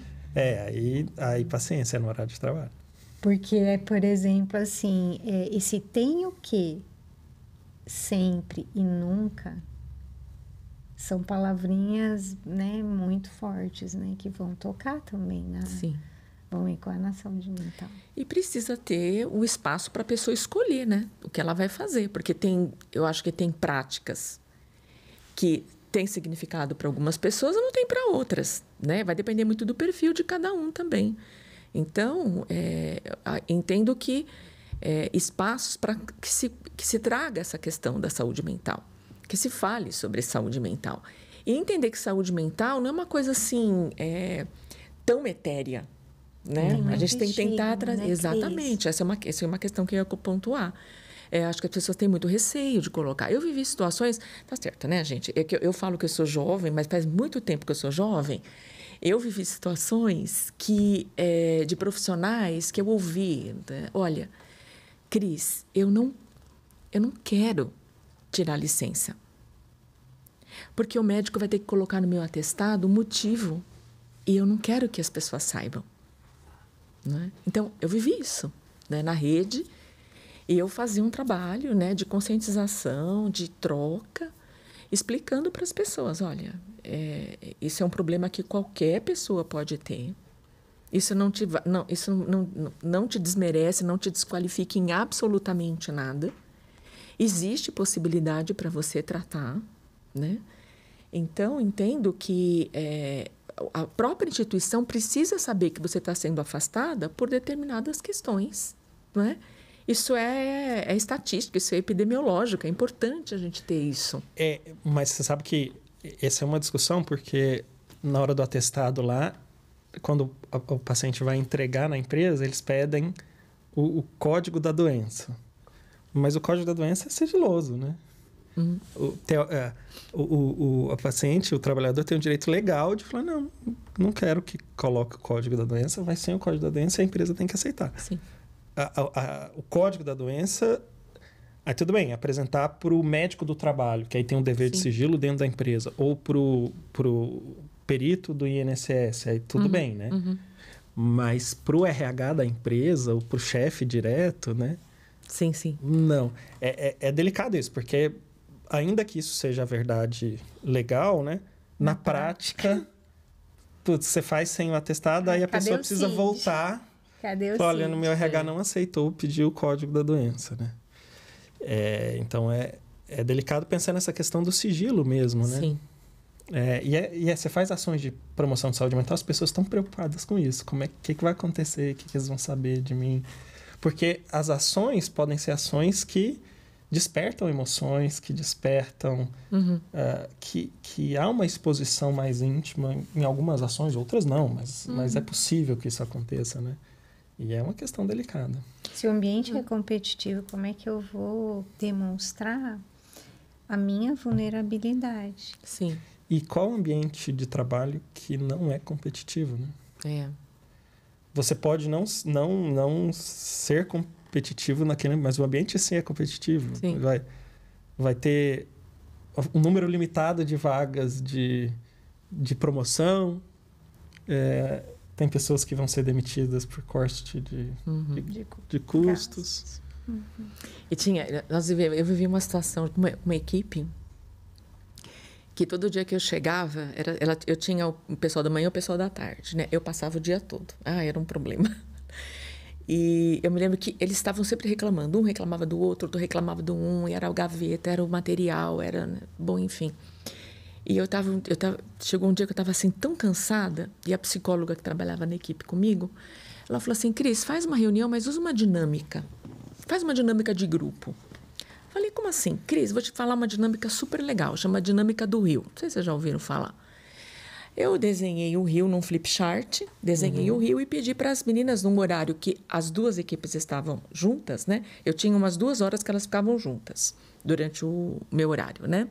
Aí paciência, é no horário de trabalho. Porque, por exemplo, assim, esse tem o que, sempre e nunca, são palavrinhas, né, muito fortes, né, que vão tocar também, Sim. vão ecoar na saúde mental. E precisa ter o espaço para a pessoa escolher, né, o que ela vai fazer, porque eu acho que tem práticas que tem significado para algumas pessoas e não tem para outras, né? Vai depender muito do perfil de cada um também. Então, entendo que espaços para que se traga essa questão da saúde mental, que se fale sobre saúde mental. E entender que saúde mental não é uma coisa assim tão etérea, né? A gente tem que tentar trazer... Né, Exatamente, essa é uma questão que eu ia pontuar. Acho que as pessoas têm muito receio de colocar. Eu vivi situações... Tá certo, né, gente? Eu falo que eu sou jovem, mas faz muito tempo que eu sou jovem. Eu vivi situações de profissionais que eu ouvi. Né? Olha, Cris, eu não quero tirar licença. Porque o médico vai ter que colocar no meu atestado o motivo. E eu não quero que as pessoas saibam. Né? Então, eu vivi isso, né, na rede... E eu fazia um trabalho, né, de conscientização, de troca, explicando para as pessoas, olha, isso é um problema que qualquer pessoa pode ter. Isso não te desmerece, não te desqualifica em absolutamente nada. Existe possibilidade para você tratar, né? Então, entendo que a própria instituição precisa saber que você está sendo afastada por determinadas questões, não é? Isso é estatística, isso é epidemiológico, é importante a gente ter isso. Mas você sabe que essa é uma discussão, porque na hora do atestado lá, quando o paciente vai entregar na empresa, eles pedem o código da doença. Mas o código da doença é sigiloso, né? O paciente, o trabalhador, tem o direito legal de falar, não quero que coloque o código da doença, vai sem o código da doença e a empresa tem que aceitar. Sim. O código da doença, aí tudo bem, apresentar para o médico do trabalho, que aí tem um dever de sigilo dentro da empresa, ou para o perito do INSS, aí tudo bem, né? Mas para o RH da empresa, ou para o chefe direto, né? Sim, sim. Não. É delicado isso, porque ainda que isso seja a verdade legal, né? Na prática, você faz sem o atestado, aí a pessoa precisa voltar... Cadê o Olha, no meu RH não aceitou pedir o código da doença, né? Então, é delicado pensar nessa questão do sigilo mesmo, né? Sim. Você faz ações de promoção de saúde mental, as pessoas estão preocupadas com isso. O que vai acontecer? O que eles vão saber de mim? Porque as ações podem ser ações que despertam emoções, que despertam... que há uma exposição mais íntima em algumas ações, outras não, mas é possível que isso aconteça, né? E é uma questão delicada. Se o ambiente é competitivo, como é que eu vou demonstrar a minha vulnerabilidade? Sim. E qual ambiente de trabalho que não é competitivo, né? Você pode não ser competitivo naquele... Mas o ambiente sim é competitivo. Sim. Vai ter um número limitado de vagas de promoção. Tem pessoas que vão ser demitidas por corte de custos. E eu vivi uma situação com uma equipe que todo dia que eu chegava, eu tinha o pessoal da manhã e o pessoal da tarde, né? Eu passava o dia todo. Era um problema. E eu me lembro que eles estavam sempre reclamando. Um reclamava do outro reclamava do e era o gaveta, era o material, era... Bom, enfim. E chegou um dia que eu estava assim tão cansada, e a psicóloga que trabalhava na equipe comigo, ela falou assim, Cris, faz uma reunião, mas usa uma dinâmica. Faz uma dinâmica de grupo. Falei, como assim? Cris, vou te falar uma dinâmica super legal, chama dinâmica do rio. Não sei se vocês já ouviram falar. Eu desenhei o rio num flip chart, desenhei o rio e pedi para as meninas, num horário que as duas equipes estavam juntas, né? Eu tinha umas 2 horas que elas ficavam juntas durante o meu horário, né?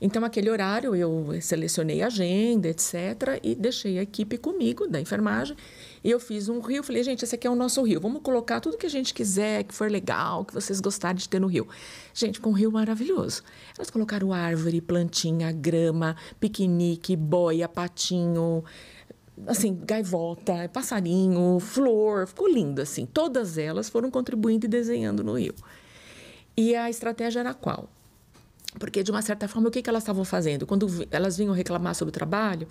Então, aquele horário, eu selecionei a agenda, etc., e deixei a equipe comigo, da enfermagem, e eu fiz um rio. Falei, gente, esse aqui é o nosso rio. Vamos colocar tudo que a gente quiser, que for legal, que vocês gostarem de ter no rio. Gente, com um rio maravilhoso. Elas colocaram árvore, plantinha, grama, piquenique, boia, patinho, assim, gaivota, passarinho, flor. Ficou lindo, assim. Todas elas foram contribuindo e desenhando no rio. E a estratégia era qual? Porque, de uma certa forma, o que elas estavam fazendo? Quando elas vinham reclamar sobre o trabalho,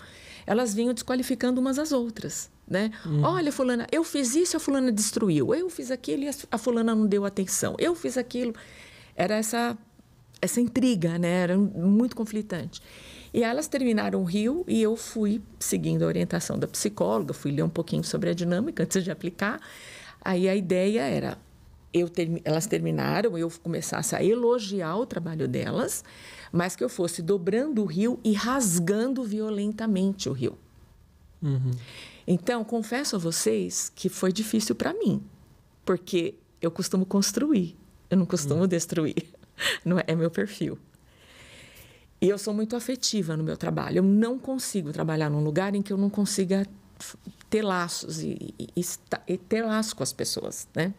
elas vinham desqualificando umas às outras, né? Olha, fulana, eu fiz isso e a fulana destruiu. Eu fiz aquilo e a fulana não deu atenção. Eu fiz aquilo. Era essa intriga, né? Era muito conflitante. E elas terminaram o rio e eu fui, seguindo a orientação da psicóloga, fui ler um pouquinho sobre a dinâmica antes de aplicar. Aí a ideia era... elas terminaram, eu começasse a elogiar o trabalho delas, mas que eu fosse dobrando o rio e rasgando violentamente o rio. Então, confesso a vocês que foi difícil para mim, porque eu costumo construir, eu não costumo destruir, não é meu perfil. E eu sou muito afetiva no meu trabalho, eu não consigo trabalhar num lugar em que eu não consiga ter laços e ter laço com as pessoas, né?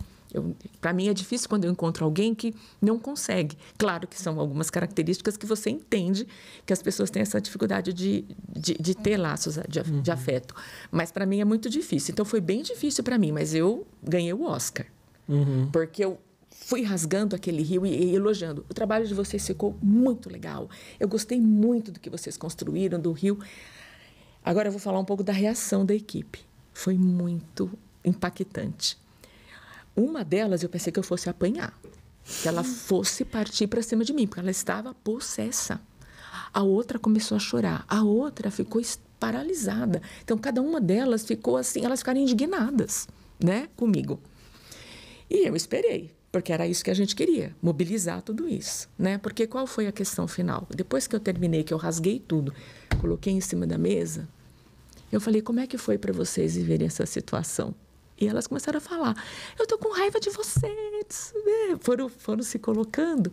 Para mim é difícil quando eu encontro alguém que não consegue. Claro que são algumas características que você entende que as pessoas têm essa dificuldade de ter laços de afeto. Mas para mim é muito difícil. Então foi bem difícil para mim, mas eu ganhei o Oscar. Porque eu fui rasgando aquele rio e elogiando. O trabalho de vocês ficou muito legal. Eu gostei muito do que vocês construíram, do rio. Agora eu vou falar um pouco da reação da equipe. Foi muito impactante. Uma delas, eu pensei que eu fosse apanhar, que ela fosse partir para cima de mim, porque ela estava possessa. A outra começou a chorar, a outra ficou paralisada. Então, cada uma delas ficou assim, elas ficaram indignadas, né, comigo. E eu esperei, porque era isso que a gente queria, mobilizar tudo isso, né? Porque qual foi a questão final? Depois que eu terminei, que eu rasguei tudo, coloquei em cima da mesa, eu falei, como é que foi para vocês viverem essa situação? E elas começaram a falar, eu estou com raiva de vocês. Foram se colocando.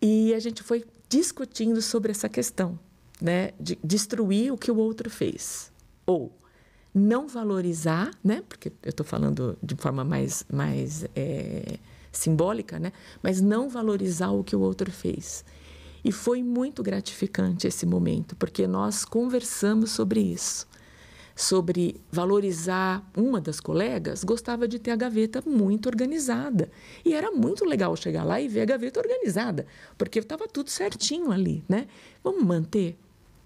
E a gente foi discutindo sobre essa questão, né? De destruir o que o outro fez. Ou não valorizar, né? Porque eu estou falando de forma mais simbólica, né? Mas não valorizar o que o outro fez. E foi muito gratificante esse momento, porque nós conversamos sobre isso. Sobre valorizar. Uma das colegas gostava de ter a gaveta muito organizada. E era muito legal chegar lá e ver a gaveta organizada, porque estava tudo certinho ali, né? Vamos manter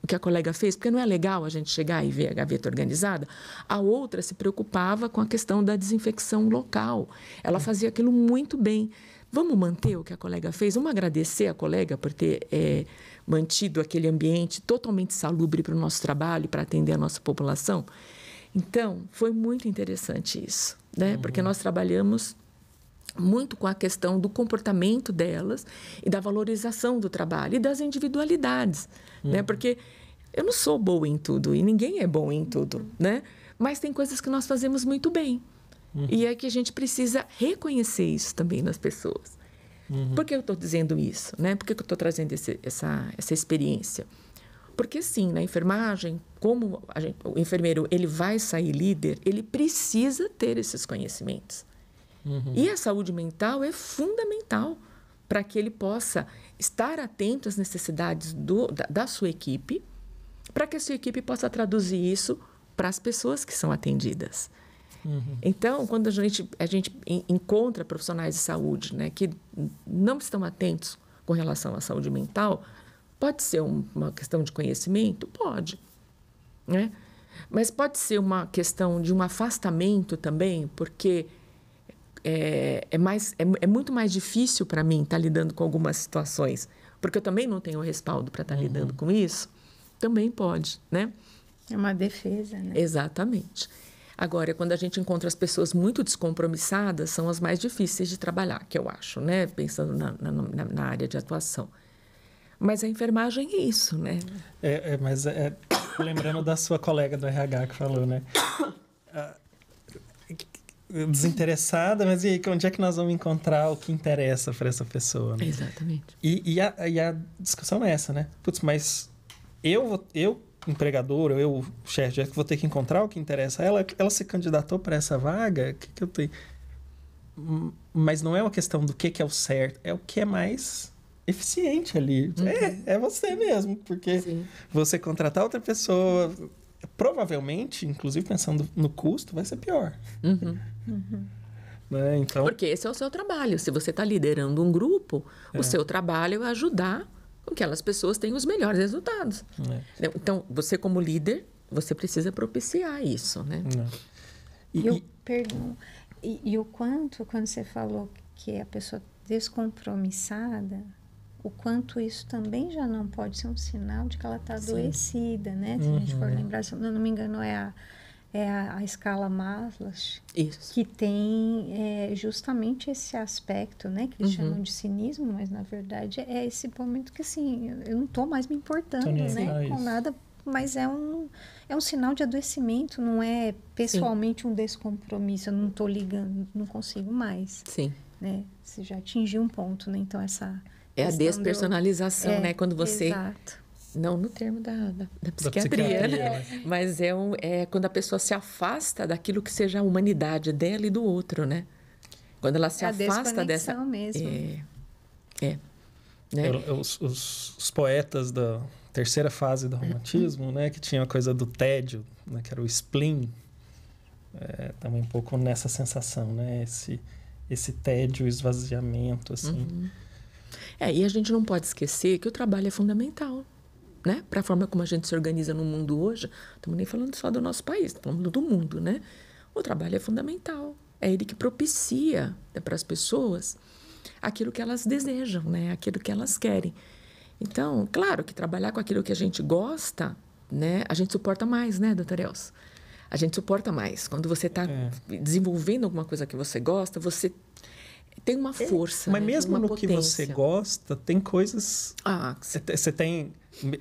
o que a colega fez, porque não é legal a gente chegar e ver a gaveta organizada. A outra se preocupava com a questão da desinfecção local. Ela fazia aquilo muito bem. Vamos manter o que a colega fez? Vamos agradecer a colega por ter mantido aquele ambiente totalmente salubre para o nosso trabalho, para atender a nossa população? Então, foi muito interessante isso, né? Porque nós trabalhamos muito com a questão do comportamento delas e da valorização do trabalho e das individualidades, né? Porque eu não sou boa em tudo e ninguém é bom em tudo, né? Mas tem coisas que nós fazemos muito bem. E é que a gente precisa reconhecer isso também nas pessoas. Por que eu estou dizendo isso, né? Por que eu estou trazendo essa experiência? Porque, sim, na enfermagem, como o enfermeiro ele vai sair líder, ele precisa ter esses conhecimentos. E a saúde mental é fundamental para que ele possa estar atento às necessidades da sua equipe, para que a sua equipe possa traduzir isso para as pessoas que são atendidas. Então, quando a gente encontra profissionais de saúde, né, que não estão atentos com relação à saúde mental, pode ser uma questão de conhecimento? Pode, né? Mas pode ser uma questão de um afastamento também, porque é muito mais difícil para mim estar lidando com algumas situações, porque eu também não tenho respaldo para estar lidando com isso. Também pode, né? É uma defesa, né? Exatamente. Agora, quando a gente encontra as pessoas muito descompromissadas, são as mais difíceis de trabalhar, que eu acho, né? Pensando na área de atuação. Mas a enfermagem é isso, né? Mas lembrando da sua colega do RH que falou, né? Desinteressada, mas e aí, onde é que nós vamos encontrar o que interessa para essa pessoa? Né? Exatamente. E a discussão é essa, né? Putz, mas eu empregador, eu, chefe, vou ter que encontrar o que interessa. Ela se candidatou para essa vaga, que eu tenho? Mas não é uma questão do que é o certo, é o que é mais eficiente ali. É você mesmo, porque você contratar outra pessoa, provavelmente, inclusive pensando no custo, vai ser pior. Né? Então, porque esse é o seu trabalho. Se você está liderando um grupo, o seu trabalho é ajudar com que aquelas pessoas tenham os melhores resultados. Então, você como líder, você precisa propiciar isso, né? Eu pergunto, e o quanto, quando você falou que a pessoa descompromissada, o quanto isso também já não pode ser um sinal de que ela está adoecida, né? Se a gente for lembrar, se eu não me engano, é a escala Maslow, que tem justamente esse aspecto, né? Que eles chamam de cinismo, mas na verdade é esse momento que assim, eu não estou mais me importando, né? Com nada, mas é um sinal de adoecimento, não é pessoalmente um descompromisso, eu não estou ligando, não consigo mais. Sim. Né? Você já atingiu um ponto, né? Então essa... É a despersonalização, né? Quando você... Exato. Não no termo da psiquiatria, né? Mas é quando a pessoa se afasta daquilo que seja a humanidade dela e do outro, né? Quando ela se afasta dessa... mesmo. Né? Os poetas da terceira fase do romantismo, né? Que tinha a coisa do tédio, né, que era o spleen. Também um pouco nessa sensação, né? Esse tédio, esvaziamento, assim. E a gente não pode esquecer que o trabalho é fundamental. Né? Para a forma como a gente se organiza no mundo hoje, estamos nem falando só do nosso país, estamos falando do mundo, né? O trabalho é fundamental, é ele que propicia, né, para as pessoas aquilo que elas desejam, né? Aquilo que elas querem. Então, claro que trabalhar com aquilo que a gente gosta, né? A gente suporta mais, né, doutora Elsa? A gente suporta mais. Quando você está desenvolvendo alguma coisa que você gosta, você tem uma força. Mas né? mesmo no potência. que você gosta, tem coisas... Você tem...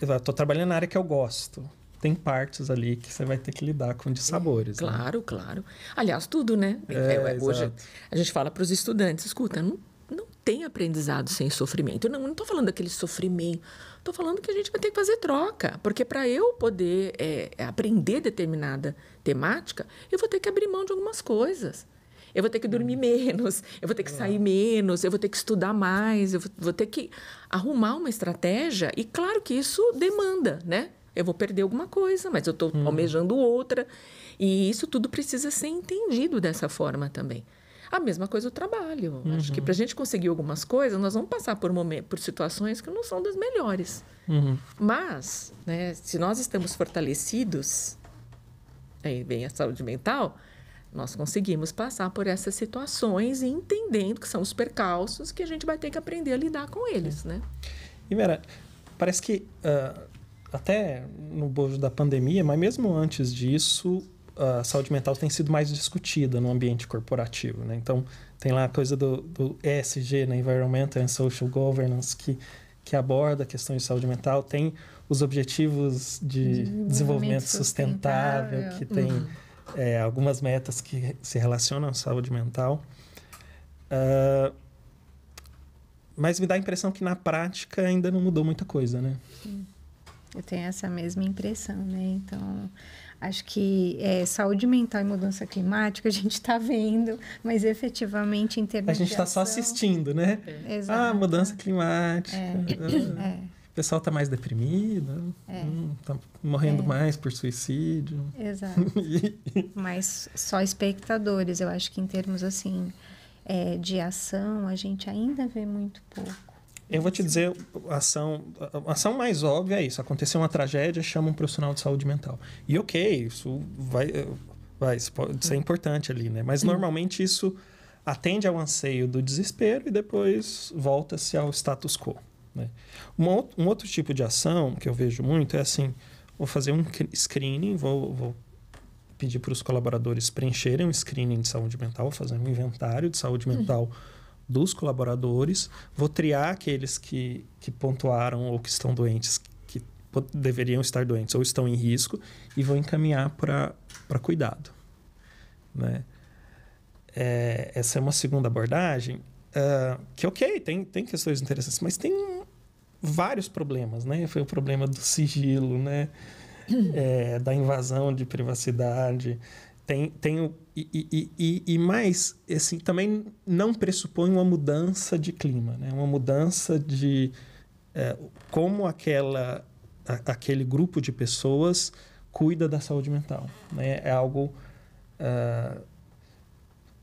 Eu estou trabalhando na área que eu gosto. Tem partes ali que você vai ter que lidar com dissabores. Claro, né? Claro. Aliás, tudo, né? Hoje a gente fala para os estudantes, escuta, não tem aprendizado sem sofrimento. Eu não estou falando daquele sofrimento. Estou falando que a gente vai ter que fazer troca. Porque para eu poder aprender determinada temática, eu vou ter que abrir mão de algumas coisas. Eu vou ter que dormir menos, eu vou ter que sair menos, eu vou ter que estudar mais, eu vou ter que arrumar uma estratégia. E claro que isso demanda, né? Eu vou perder alguma coisa, mas eu estou almejando outra. E isso tudo precisa ser entendido dessa forma também. A mesma coisa o trabalho. Acho que para a gente conseguir algumas coisas, nós vamos passar por situações que não são das melhores. Mas, né, se nós estamos fortalecidos, aí vem a saúde mental... Nós conseguimos passar por essas situações e entendendo que são os percalços que a gente vai ter que aprender a lidar com eles, né? E, Vera, parece que até no bojo da pandemia, mas mesmo antes disso, a saúde mental tem sido mais discutida no ambiente corporativo, né? Então, tem lá a coisa do ESG, né? Environmental and Social Governance, que aborda a questão de saúde mental. Tem os objetivos de desenvolvimento sustentável, que tem... algumas metas que se relacionam à saúde mental. Mas me dá a impressão que na prática ainda não mudou muita coisa, né? Sim. Eu tenho essa mesma impressão, né? Então, acho que saúde mental e mudança climática a gente está vendo, mas efetivamente em termos de a gente está só assistindo, né? Exato. Mudança climática. O pessoal está mais deprimido, está morrendo mais por suicídio. Exato. Mas só espectadores. Eu acho que em termos assim de ação, a gente ainda vê muito pouco. Eu vou te dizer, a ação mais óbvia é isso. Aconteceu uma tragédia, chama um profissional de saúde mental. E isso vai isso pode ser importante ali, né? Mas normalmente isso atende ao anseio do desespero e depois volta-se ao status quo, né? Um outro tipo de ação que eu vejo muito é assim, vou fazer um screening, vou pedir para os colaboradores preencherem um screening de saúde mental, vou fazer um inventário de saúde mental dos colaboradores, vou triar aqueles que pontuaram ou que estão doentes, que deveriam estar doentes ou estão em risco, e vou encaminhar para cuidado, né? Essa é uma segunda abordagem que, ok, tem questões interessantes, mas tem vários problemas, né? Foi o problema do sigilo, né? Da invasão de privacidade. E mais, assim, também não pressupõe uma mudança de clima, né? Uma mudança de como aquele grupo de pessoas cuida da saúde mental, né? É algo...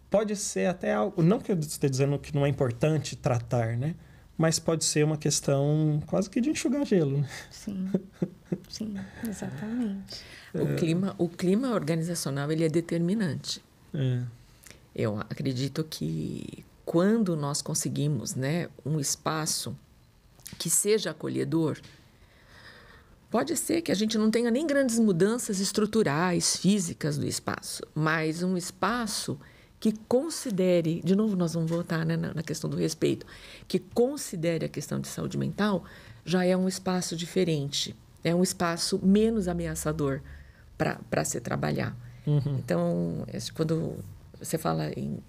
pode ser até algo... Não que eu esteja dizendo que não é importante tratar, né? Mas pode ser uma questão quase que de enxugar gelo, né? Sim, exatamente. O clima organizacional, ele é determinante. Eu acredito que quando nós conseguimos, né, um espaço que seja acolhedor, pode ser que a gente não tenha nem grandes mudanças estruturais, físicas do espaço, mas um espaço que considere, de novo nós vamos voltar, né, na questão do respeito, que considere a questão de saúde mental, já é um espaço diferente, é um espaço menos ameaçador para se trabalhar. Então, quando você fala em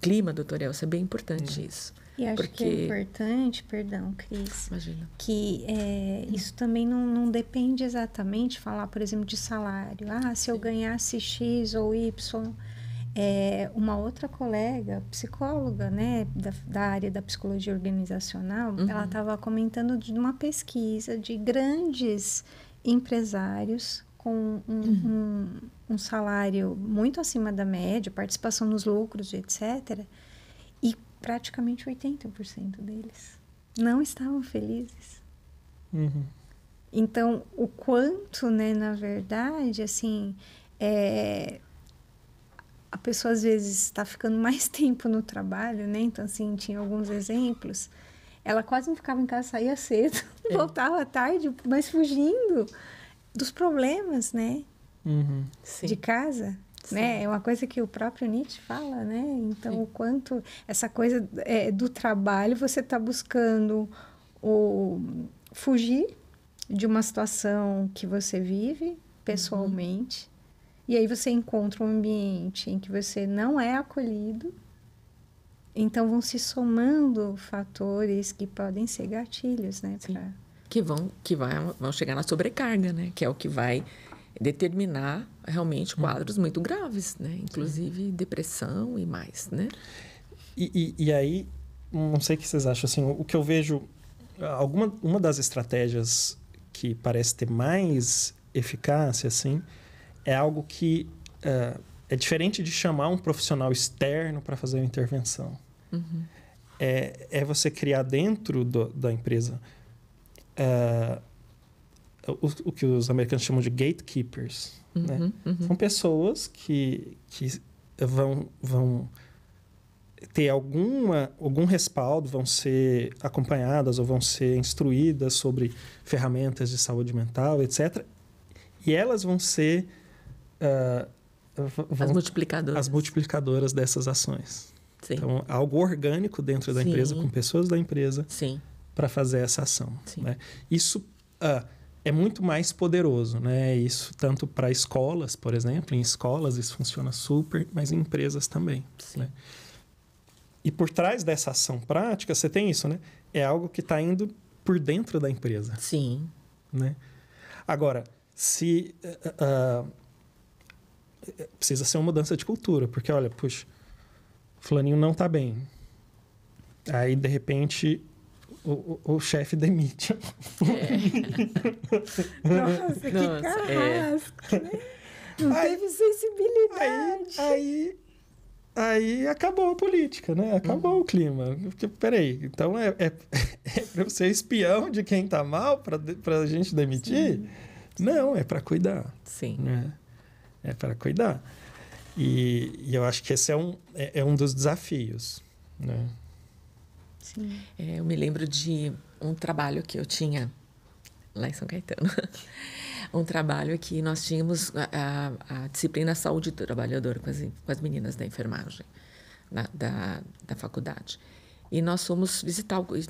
clima, doutor Elcio, é bem importante isso. E acho que é importante, perdão, Cris, imagina, que isso também não depende exatamente, falar, por exemplo, de salário. Se eu ganhasse X ou Y... uma outra colega, psicóloga, né, da área da psicologia organizacional, ela estava comentando de uma pesquisa de grandes empresários com um salário muito acima da média, participação nos lucros, etc. E praticamente 80% deles não estavam felizes. Então, o quanto, né, na verdade, assim... a pessoa, às vezes, está ficando mais tempo no trabalho, né? Então, assim, tinha alguns exemplos. Ela quase não ficava em casa, saía cedo, voltava à tarde, mas fugindo dos problemas, né? De casa, né? É uma coisa que o próprio Nietzsche fala, né? Então, o quanto essa coisa do trabalho, você está buscando fugir de uma situação que você vive pessoalmente. E aí você encontra um ambiente em que você não é acolhido. Então, vão se somando fatores que podem ser gatilhos, né? Que vão chegar na sobrecarga, né? Que é o que vai determinar realmente quadros muito graves, né? Inclusive depressão e mais, né? E aí, não sei o que vocês acham, assim, o que eu vejo... Uma das estratégias que parece ter mais eficácia, assim... é algo que é diferente de chamar um profissional externo para fazer uma intervenção. É você criar dentro da empresa o que os americanos chamam de gatekeepers. Né? São pessoas que vão ter algum respaldo, vão ser acompanhadas ou vão ser instruídas sobre ferramentas de saúde mental, etc. E elas vão ser... as multiplicadoras dessas ações. Sim. Então, algo orgânico dentro da empresa, com pessoas da empresa, para fazer essa ação. Né? Isso é muito mais poderoso, né? Isso tanto para escolas, por exemplo. Em escolas isso funciona super, mas em empresas também. Né? E por trás dessa ação prática, você tem isso, né? É algo que está indo por dentro da empresa. Sim. Né? Agora, se... precisa ser uma mudança de cultura, porque, olha, puxa, fulaninho não está bem. Aí, de repente, o chefe demite. Nossa, que carrasco, né? Não teve sensibilidade. Aí acabou a política, né? Acabou o clima. Porque, peraí, então é para ser espião de quem está mal para a gente demitir? Não, é para cuidar. Sim. Né? É para cuidar. E eu acho que esse é um dos desafios, né? Sim. Eu me lembro de um trabalho que eu tinha lá em São Caetano. Um trabalho que nós tínhamos a disciplina Saúde do Trabalhador com as meninas da enfermagem da faculdade. E nós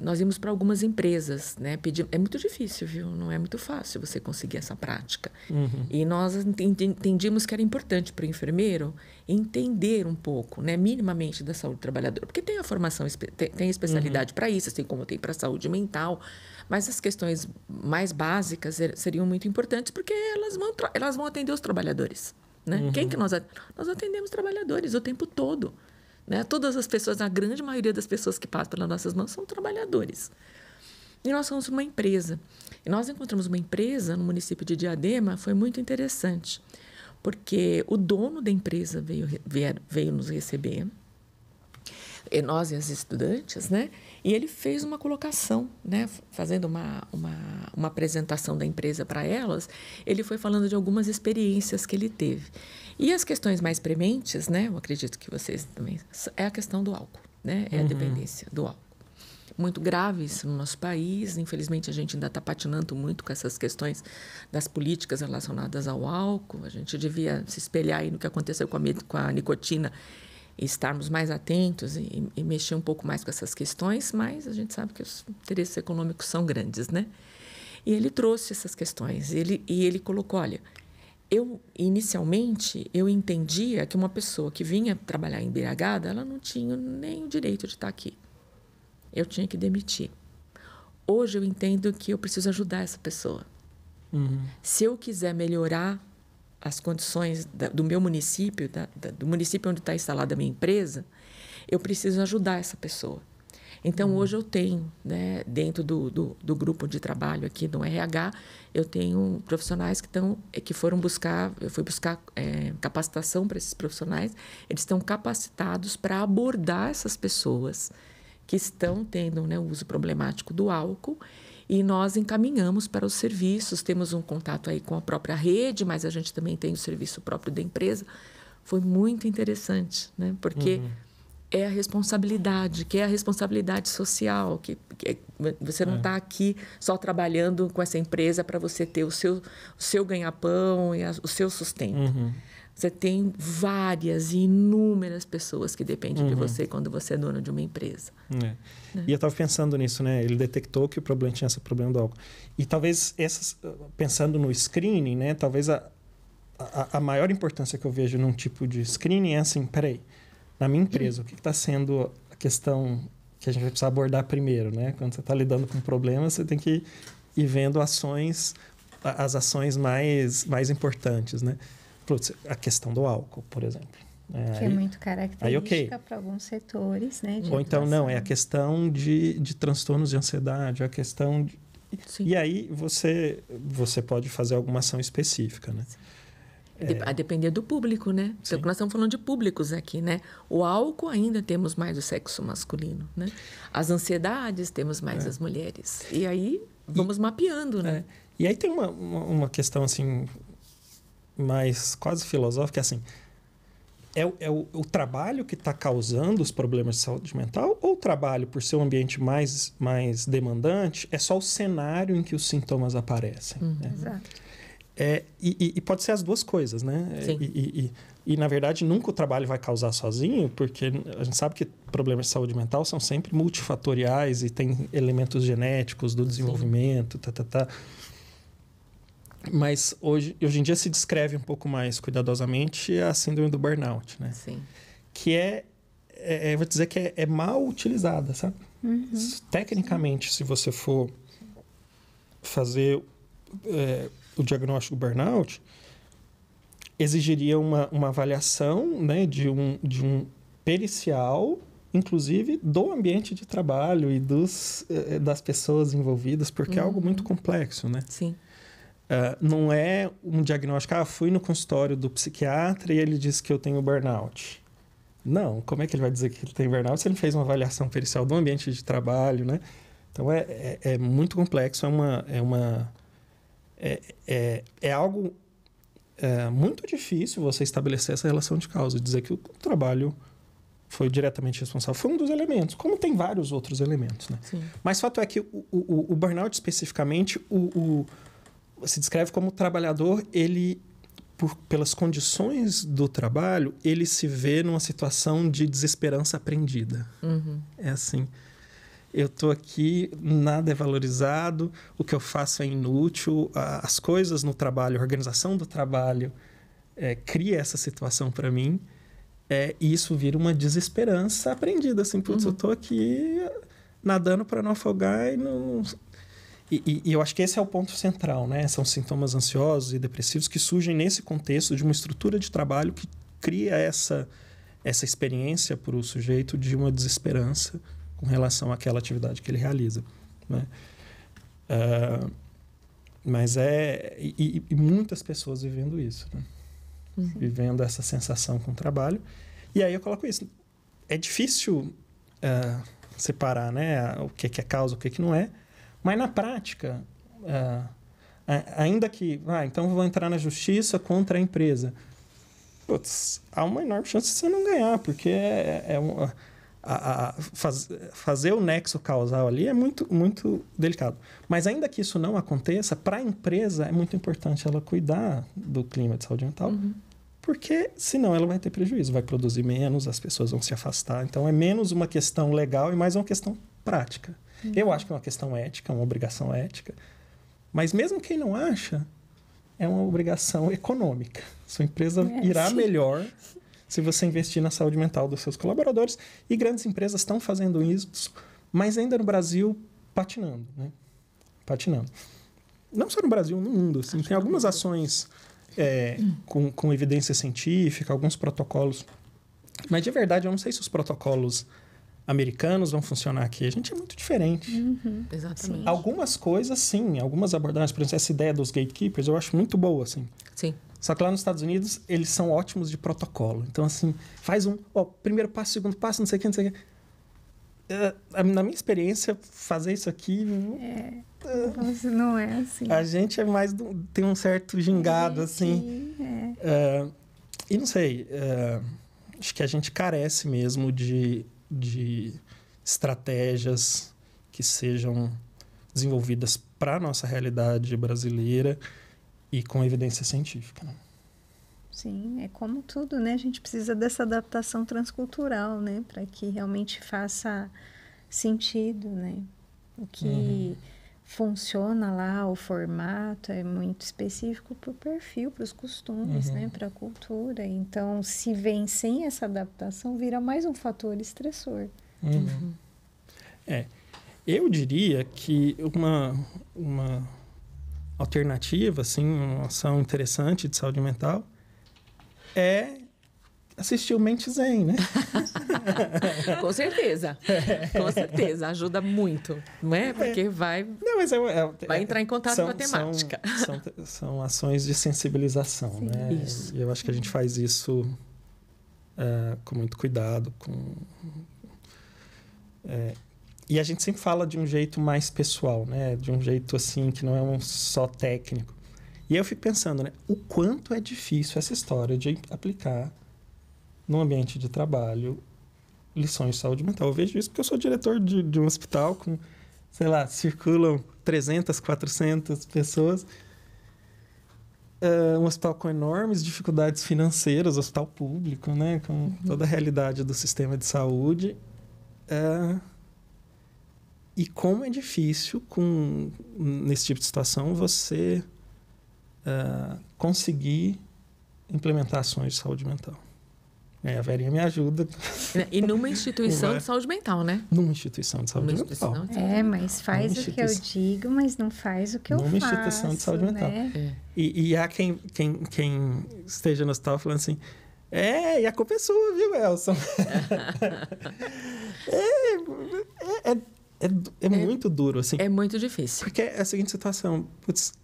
nós íamos para algumas empresas, né? É muito difícil, viu? Não é muito fácil você conseguir essa prática. Uhum. E nós entendíamos que era importante para o enfermeiro entender um pouco, né? Minimamente da saúde do trabalhador. Porque tem a formação, tem especialidade para isso, assim como tem para a saúde mental. Mas as questões mais básicas seriam muito importantes porque elas vão atender os trabalhadores, né? Uhum. Quem que nós atendemos trabalhadores o tempo todo. Né? Todas as pessoas, a grande maioria das pessoas que passam pelas nossas mãos são trabalhadores. E nós somos uma empresa. E nós encontramos uma empresa no município de Diadema, foi muito interessante, porque o dono da empresa veio nos receber, e nós e as estudantes, né? E ele fez uma colocação, né? Fazendo uma apresentação da empresa para elas, ele foi falando de algumas experiências que ele teve. E as questões mais prementes, né? Eu acredito que vocês também... É a questão do álcool, né? É a dependência do álcool. Muito grave isso no nosso país. Infelizmente, a gente ainda está patinando muito com essas questões das políticas relacionadas ao álcool. A gente devia se espelhar aí no que aconteceu com a nicotina e estarmos mais atentos e mexer um pouco mais com essas questões, mas a gente sabe que os interesses econômicos são grandes, né? E ele trouxe essas questões. E ele colocou, olha... Inicialmente, eu entendia que uma pessoa que vinha trabalhar embriagada, ela não tinha nem o direito de estar aqui. Eu tinha que demitir. Hoje eu entendo que eu preciso ajudar essa pessoa. Uhum. Se eu quiser melhorar as condições do meu município, do município onde está instalada a minha empresa, eu preciso ajudar essa pessoa. Então, hoje eu tenho, né, dentro do grupo de trabalho aqui no RH, eu tenho profissionais que foram buscar, eu fui buscar capacitação para esses profissionais, eles estão capacitados para abordar essas pessoas que estão tendo, né, o uso problemático do álcool, e nós encaminhamos para os serviços, temos um contato aí com a própria rede, mas a gente também tem o serviço próprio da empresa. Foi muito interessante, né, porque... é a responsabilidade, que é a responsabilidade social, que você não está aqui só trabalhando com essa empresa para você ter o seu ganha-pão e o seu sustento. Uhum. Você tem várias e inúmeras pessoas que dependem de você quando você é dono de uma empresa. Né? E eu estava pensando nisso, né? Ele detectou que o problema tinha esse problema do álcool. E talvez, pensando no screening, né? Talvez a maior importância que eu vejo num tipo de screening é assim, peraí, na minha empresa, o que está sendo a questão que a gente vai precisar abordar primeiro, né? Quando você está lidando com um problema, você tem que ir vendo as ações mais importantes, né? A questão do álcool, por exemplo. Que é muito característica para alguns setores, né? Ou então, não, é a questão de transtornos de ansiedade, a questão de... Sim. E aí você pode fazer alguma ação específica, né? A depender do público, né? Então, nós estamos falando de públicos aqui, né? O álcool ainda temos mais o sexo masculino, né? As ansiedades temos mais as mulheres. E aí vamos mapeando, né? E aí tem uma questão, assim, mais quase filosófica, assim... É o trabalho que está causando os problemas de saúde mental ou o trabalho, por ser um ambiente mais demandante, é só o cenário em que os sintomas aparecem? Né? Exato. E pode ser as duas coisas, né? Sim. E, na verdade, nunca o trabalho vai causar sozinho, porque a gente sabe que problemas de saúde mental são sempre multifatoriais e tem elementos genéticos do desenvolvimento, Mas hoje em dia se descreve um pouco mais cuidadosamente a síndrome do burnout, né? Sim. Que vou dizer que é mal utilizada, sabe? Uhum. Tecnicamente, se você for fazer o diagnóstico do burnout, exigiria uma avaliação, né, de um pericial, inclusive do ambiente de trabalho e das pessoas envolvidas, porque é algo muito complexo, né? Sim. Não é um diagnóstico, fui no consultório do psiquiatra e ele disse que eu tenho burnout. Não, como é que ele vai dizer que ele tem burnout se ele fez uma avaliação pericial do ambiente de trabalho, né? Então, é muito complexo, é algo é muito difícil você estabelecer essa relação de causa, dizer que o trabalho foi diretamente responsável. Foi um dos elementos, como tem vários outros elementos, né? Sim. Mas o fato é que o burnout, especificamente, se descreve como o trabalhador, ele, pelas condições do trabalho, ele se vê numa situação de desesperança aprendida. Uhum. É assim, eu estou aqui, nada é valorizado, o que eu faço é inútil, as coisas no trabalho, a organização do trabalho cria essa situação para mim, e isso vira uma desesperança aprendida, assim, putz, eu estou aqui nadando para não afogar e não... E eu acho que esse é o ponto central, né? São sintomas ansiosos e depressivos que surgem nesse contexto de uma estrutura de trabalho que cria essa experiência para o sujeito de uma desesperança com relação àquela atividade que ele realiza, né? Mas e muitas pessoas vivendo isso, né? Vivendo essa sensação com o trabalho. E aí eu coloco isso. É difícil separar, né, o que é causa, o que não é. Mas na prática, ainda que... então vou entrar na justiça contra a empresa. Putz, há uma enorme chance de você não ganhar, porque fazer o nexo causal ali é muito, muito delicado. Mas ainda que isso não aconteça, para a empresa é muito importante ela cuidar do clima de saúde mental, porque senão ela vai ter prejuízo, vai produzir menos, as pessoas vão se afastar. Então é menos uma questão legal e mais uma questão prática. Eu acho que é uma questão ética, uma obrigação ética. Mas mesmo quem não acha, é uma obrigação econômica. Sua empresa irá melhor se você investir na saúde mental dos seus colaboradores. E grandes empresas estão fazendo isso, mas ainda no Brasil, patinando, né? Patinando. Não só no Brasil, no mundo. Assim, tem algumas ações com evidência científica, alguns protocolos. Mas, de verdade, eu não sei se os protocolos americanos vão funcionar aqui. A gente é muito diferente. Exatamente. Sim. Algumas coisas, sim. Algumas abordagens. Por exemplo, essa ideia dos gatekeepers, eu acho muito boa, assim. Sim. Só que lá nos Estados Unidos, eles são ótimos de protocolo. Então, assim, faz primeiro passo, segundo passo, não sei o que, não sei o que. Na minha experiência, fazer isso aqui... não é assim. A gente é mais... tem um certo gingado, assim. E não sei. Acho que a gente carece mesmo de estratégias que sejam desenvolvidas para a nossa realidade brasileira e com evidência científica, né? Sim, é como tudo, né? A gente precisa dessa adaptação transcultural, né? Para que realmente faça sentido, né? O que funciona lá, o formato é muito específico para o perfil, para os costumes, né? Para a cultura. Então, se vem sem essa adaptação, vira mais um fator estressor. Eu diria que uma alternativa, assim, uma ação interessante de saúde mental é assistir o Mente Zen, né? Com certeza. Com certeza. Ajuda muito. Não é? Porque vai entrar em contato com a temática. São ações de sensibilização, sim, né? Isso. E eu acho que a gente faz isso com muito cuidado. E a gente sempre fala de um jeito mais pessoal, né? De um jeito assim que não é só técnico. E aí eu fico pensando, né? O quanto é difícil essa história de aplicar no ambiente de trabalho lições de saúde mental. Eu vejo isso porque eu sou diretor de um hospital com, sei lá, circulam 300, 400 pessoas. Um hospital com enormes dificuldades financeiras, hospital público, né? Com toda a realidade do sistema de saúde. E como é difícil, nesse tipo de situação, você conseguir implementar ações de saúde mental. A Verinha me ajuda. E numa instituição de saúde mental, né? Numa instituição de saúde mental. Mas faz o que eu digo, mas não faz o que eu faço. Numa instituição de saúde mental. E há quem esteja no hospital falando assim, e a culpa é sua, viu, Elson? É muito duro, assim. É muito difícil. Porque é a seguinte situação. Putz,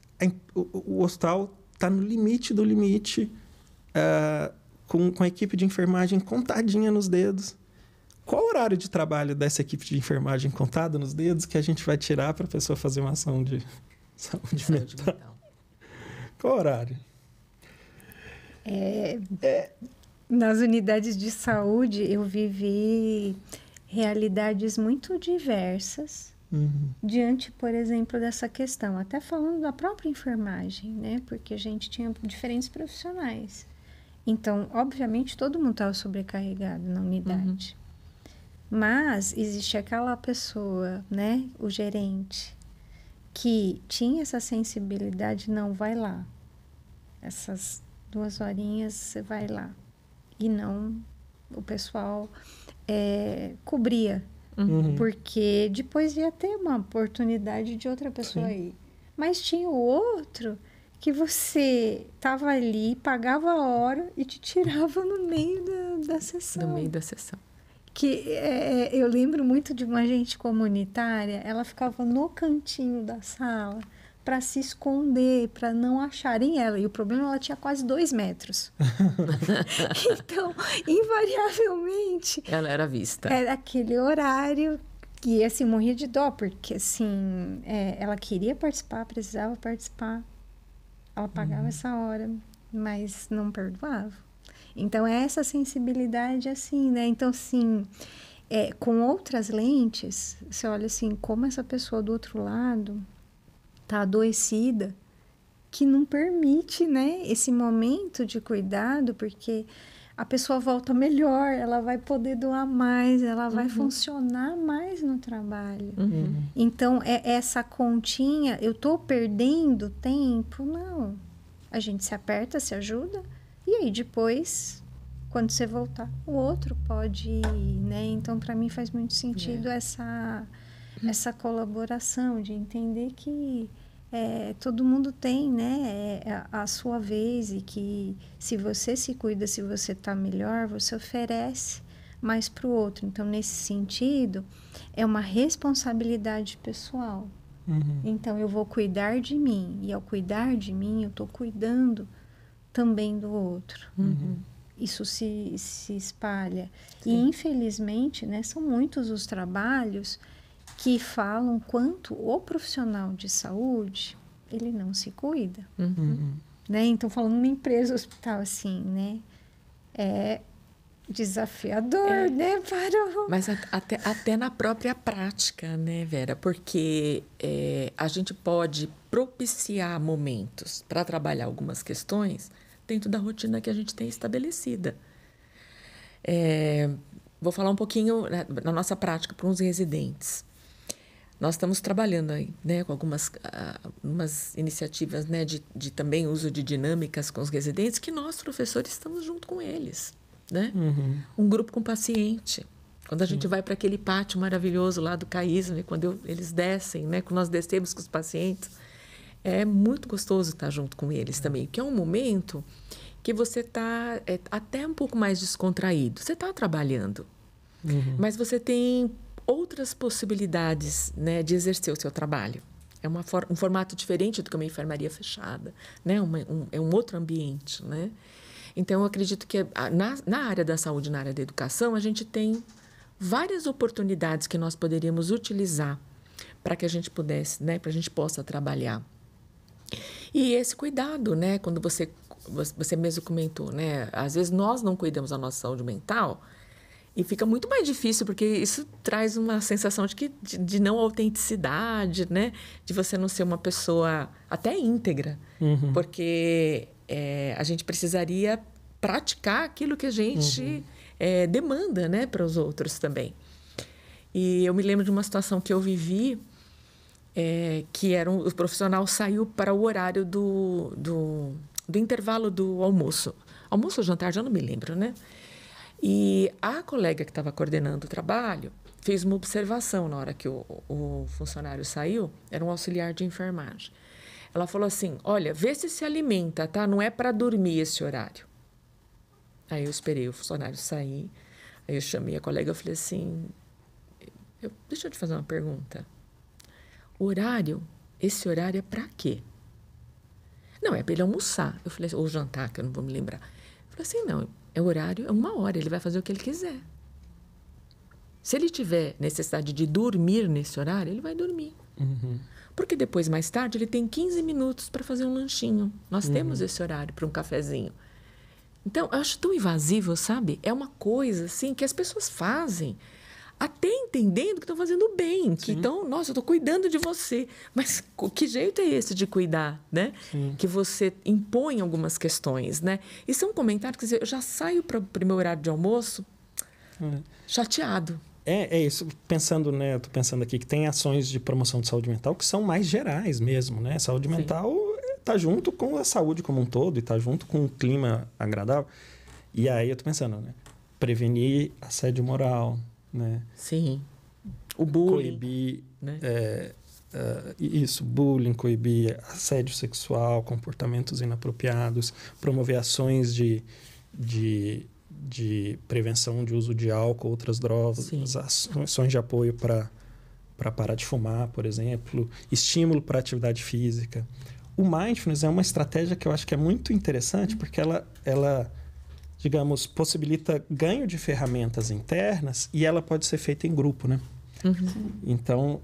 o hospital está no limite do limite, com a equipe de enfermagem contadinha nos dedos. Qual o horário de trabalho dessa equipe de enfermagem contada nos dedos que a gente vai tirar para a pessoa fazer uma ação de saúde mental? Qual horário? Nas unidades de saúde, eu vivi realidades muito diversas diante, por exemplo, dessa questão. Até falando da própria enfermagem, né? Porque a gente tinha diferentes profissionais. Então, obviamente, todo mundo estava sobrecarregado na unidade. Mas existe aquela pessoa, né? O gerente, que tinha essa sensibilidade, não, vai lá. Essas 2 horinhas, você vai lá. E não, o pessoal cobria. Porque depois ia ter uma oportunidade de outra pessoa ir. Mas tinha o outro que você estava ali, pagava a hora e te tirava no meio da sessão. No meio da sessão. Que eu lembro muito de uma agente comunitária, ela ficava no cantinho da sala para se esconder, para não acharem ela. E o problema, ela tinha quase 2 metros. Então, invariavelmente... Ela era vista. Era aquele horário que, assim, morria de dó, porque, assim, ela queria participar, precisava participar. Ela pagava essa hora, mas não perdoava. Então, é essa sensibilidade, assim, né? Então, assim, com outras lentes, você olha, assim, como essa pessoa do outro lado tá adoecida, que não permite, né, esse momento de cuidado, porque a pessoa volta melhor, ela vai poder doar mais, ela vai funcionar mais no trabalho. Então, essa continha, eu tô perdendo tempo? Não. A gente se aperta, se ajuda, e aí depois, quando você voltar, o outro pode ir, né? Então, para mim faz muito sentido essa colaboração, de entender que todo mundo tem, né, a sua vez, e que se você se cuida, se você está melhor, você oferece mais para o outro. Então, nesse sentido, é uma responsabilidade pessoal. Então, eu vou cuidar de mim, e ao cuidar de mim, eu estou cuidando também do outro. Isso se espalha. Sim. E, infelizmente, né, são muitos os trabalhos que falam quanto o profissional de saúde, ele não se cuida. Né? Então, falando numa empresa, hospital, assim, né? É desafiador, né? Mas até na própria prática, né, Vera? Porque a gente pode propiciar momentos para trabalhar algumas questões dentro da rotina que a gente tem estabelecida. Vou falar um pouquinho na nossa prática para uns residentes. Nós estamos trabalhando aí, né, com algumas iniciativas, né, de também uso de dinâmicas com os residentes, que nós, professores, estamos junto com eles, né? Um grupo com paciente. Quando a gente vai para aquele pátio maravilhoso lá do CAISM, quando eles descem, né, quando nós descemos com os pacientes, é muito gostoso estar junto com eles também, que é um momento que você está até um pouco mais descontraído. Você está trabalhando, mas você tem outras possibilidades, né, de exercer o seu trabalho. É um formato diferente do que uma enfermaria fechada, né? É um outro ambiente, né? Então, eu acredito que na área da saúde, na área da educação, a gente tem várias oportunidades que nós poderíamos utilizar para que a gente pudesse, né, para a gente possa trabalhar. E esse cuidado, né, quando você mesmo comentou, né, às vezes nós não cuidamos da nossa saúde mental. E fica muito mais difícil, porque isso traz uma sensação de não autenticidade, né? De você não ser uma pessoa até íntegra. Porque a gente precisaria praticar aquilo que a gente demanda, né, para os outros também. E eu me lembro de uma situação que eu vivi, que o profissional saiu para o horário do intervalo do almoço. Almoço ou jantar, já não me lembro, né? E a colega que estava coordenando o trabalho fez uma observação na hora que o funcionário saiu, era um auxiliar de enfermagem. Ela falou assim, olha, vê se alimenta, tá? Não é para dormir esse horário. Aí eu esperei o funcionário sair, aí eu chamei a colega e falei assim, deixa eu te fazer uma pergunta. Esse horário é para quê? Não, é para ele almoçar. Eu falei, ou jantar, que eu não vou me lembrar. Eu falei assim, não, é 1 hora, ele vai fazer o que ele quiser. Se ele tiver necessidade de dormir nesse horário, ele vai dormir. Porque depois, mais tarde, ele tem 15 minutos para fazer um lanchinho. Nós temos esse horário para um cafezinho. Então, eu acho tão invasivo, sabe? É uma coisa, assim, que as pessoas fazem até entendendo que estão fazendo bem. Que então, nossa, eu estou cuidando de você. Mas que jeito é esse de cuidar, né? Sim. Que você impõe algumas questões, né? E são comentários, quer dizer, eu já saio para o meu horário de almoço chateado. É isso. Pensando, né? Eu tô pensando aqui que tem ações de promoção de saúde mental que são mais gerais mesmo, né? Saúde mental está junto com a saúde como um todo e está junto com um clima agradável. E aí eu tô pensando, né? Prevenir assédio moral, né? Sim. O bullying. Coibir, né? Isso, bullying, coibir assédio sexual, comportamentos inapropriados, promover ações de prevenção de uso de álcool, outras drogas, ações de apoio para parar de fumar, por exemplo, estímulo para atividade física. O mindfulness é uma estratégia que eu acho que é muito interessante porque ela, digamos, possibilita ganho de ferramentas internas e ela pode ser feita em grupo, né? Uhum. Então,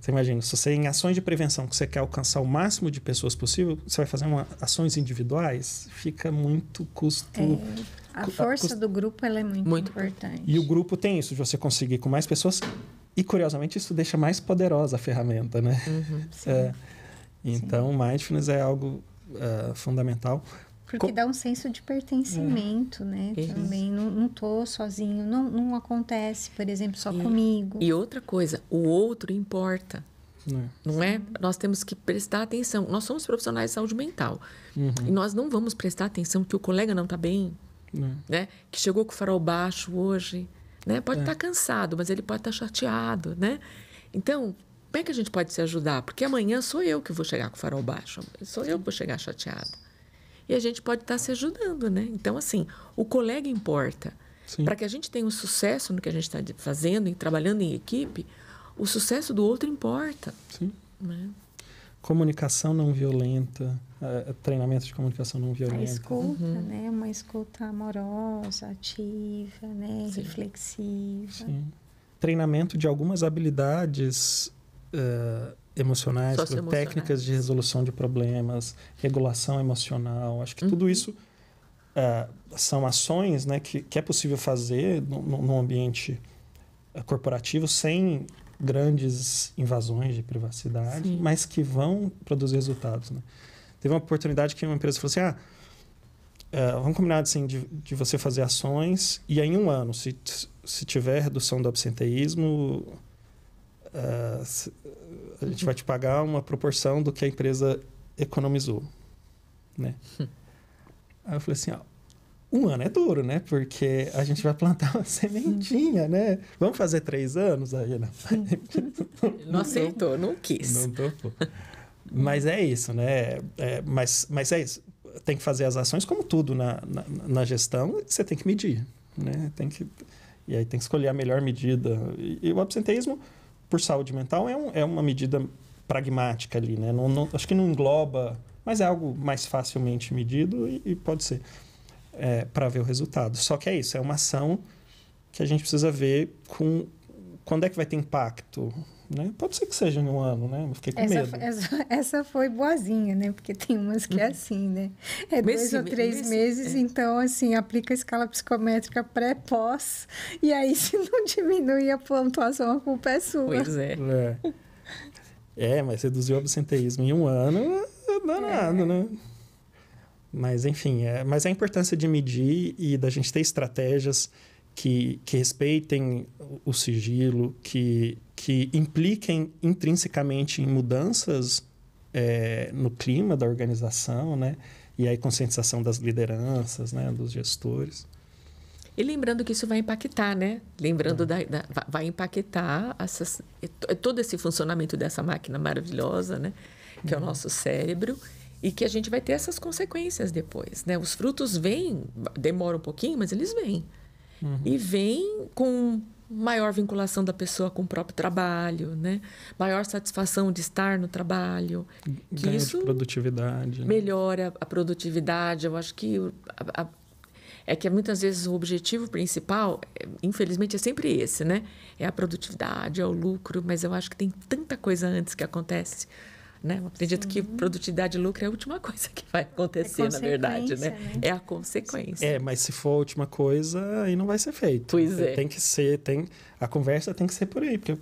você imagina, se você em ações de prevenção que você quer alcançar o máximo de pessoas possível, você vai fazer ações individuais, fica muito custo... A força do grupo ela é muito importante. E o grupo tem isso, de você conseguir com mais pessoas. E, curiosamente, isso deixa mais poderosa a ferramenta, né? Sim. Então, mindfulness é algo fundamental. Porque dá um senso de pertencimento, né? Também não tô sozinho, não acontece, por exemplo, só comigo. E outra coisa, o outro importa. Não é? Nós temos que prestar atenção. Nós somos profissionais de saúde mental. E nós não vamos prestar atenção que o colega não está bem, né? Que chegou com o farol baixo hoje, né? Pode estar cansado, mas ele pode estar chateado, né? Então, como é que a gente pode se ajudar? Porque amanhã sou eu que vou chegar com o farol baixo, sou eu que vou chegar chateado. E a gente pode estar se ajudando, né? Então, assim, o colega importa. Para que a gente tenha um sucesso no que a gente está fazendo, trabalhando em equipe, o sucesso do outro importa. Sim. Né? Comunicação não violenta, treinamento de comunicação não violenta. A escuta, né? Uma escuta amorosa, ativa, né? Reflexiva. Sim. Treinamento de algumas habilidades emocionais, técnicas de resolução de problemas, regulação emocional. Acho que tudo isso são ações, né, que é possível fazer num ambiente corporativo sem grandes invasões de privacidade, mas que vão produzir resultados. Né? Teve uma oportunidade que uma empresa falou assim, vamos combinar assim, de você fazer ações e aí em um ano, se tiver redução do absenteísmo, a gente vai te pagar uma proporção do que a empresa economizou. Né? Aí eu falei assim, um ano é duro, né? Porque a gente vai plantar uma sementinha, né? Vamos fazer 3 anos aí, né? Não aceitou, não quis. Não topou. Mas é isso, né? Mas é isso. Tem que fazer as ações como tudo na gestão. Você tem que medir, né? E aí tem que escolher a melhor medida. E o absenteísmo, por saúde mental, é uma medida pragmática ali, né? Acho que não engloba, mas é algo mais facilmente medido e pode ser. Para ver o resultado. Só que é isso, é uma ação que a gente precisa ver quando é que vai ter impacto. Né? Pode ser que seja em um ano, né? Eu fiquei com medo. Essa foi boazinha, né? Porque tem umas que é assim, né? 2 ou 3 meses, então, assim, aplica a escala psicométrica pré-pós, e aí, se não diminuir a pontuação, a culpa é sua. Pois é. Mas reduzir o absenteísmo em um ano é danado, né? Mas, enfim, mas a importância de medir e da gente ter estratégias que respeitem o sigilo, que impliquem intrinsecamente em mudanças no clima da organização, né? E aí conscientização das lideranças, né? Dos gestores. E lembrando que isso vai impactar, né? Lembrando vai impactar todo esse funcionamento dessa máquina maravilhosa, né? Que é o nosso cérebro. E que a gente vai ter essas consequências depois, né? Os frutos vêm, demora um pouquinho, mas eles vêm. E vêm com maior vinculação da pessoa com o próprio trabalho, né? Maior satisfação de estar no trabalho. Ganho de produtividade. Melhora a produtividade. Eu acho que que muitas vezes o objetivo principal, infelizmente, é sempre esse, né? É a produtividade, é o lucro, mas eu acho que tem tanta coisa antes que acontece né? Eu acredito que produtividade e lucro é a última coisa que vai acontecer, na verdade, né? É a consequência. Mas se for a última coisa, aí não vai ser feito. Pois é. Tem que ser, a conversa tem que ser por aí, porque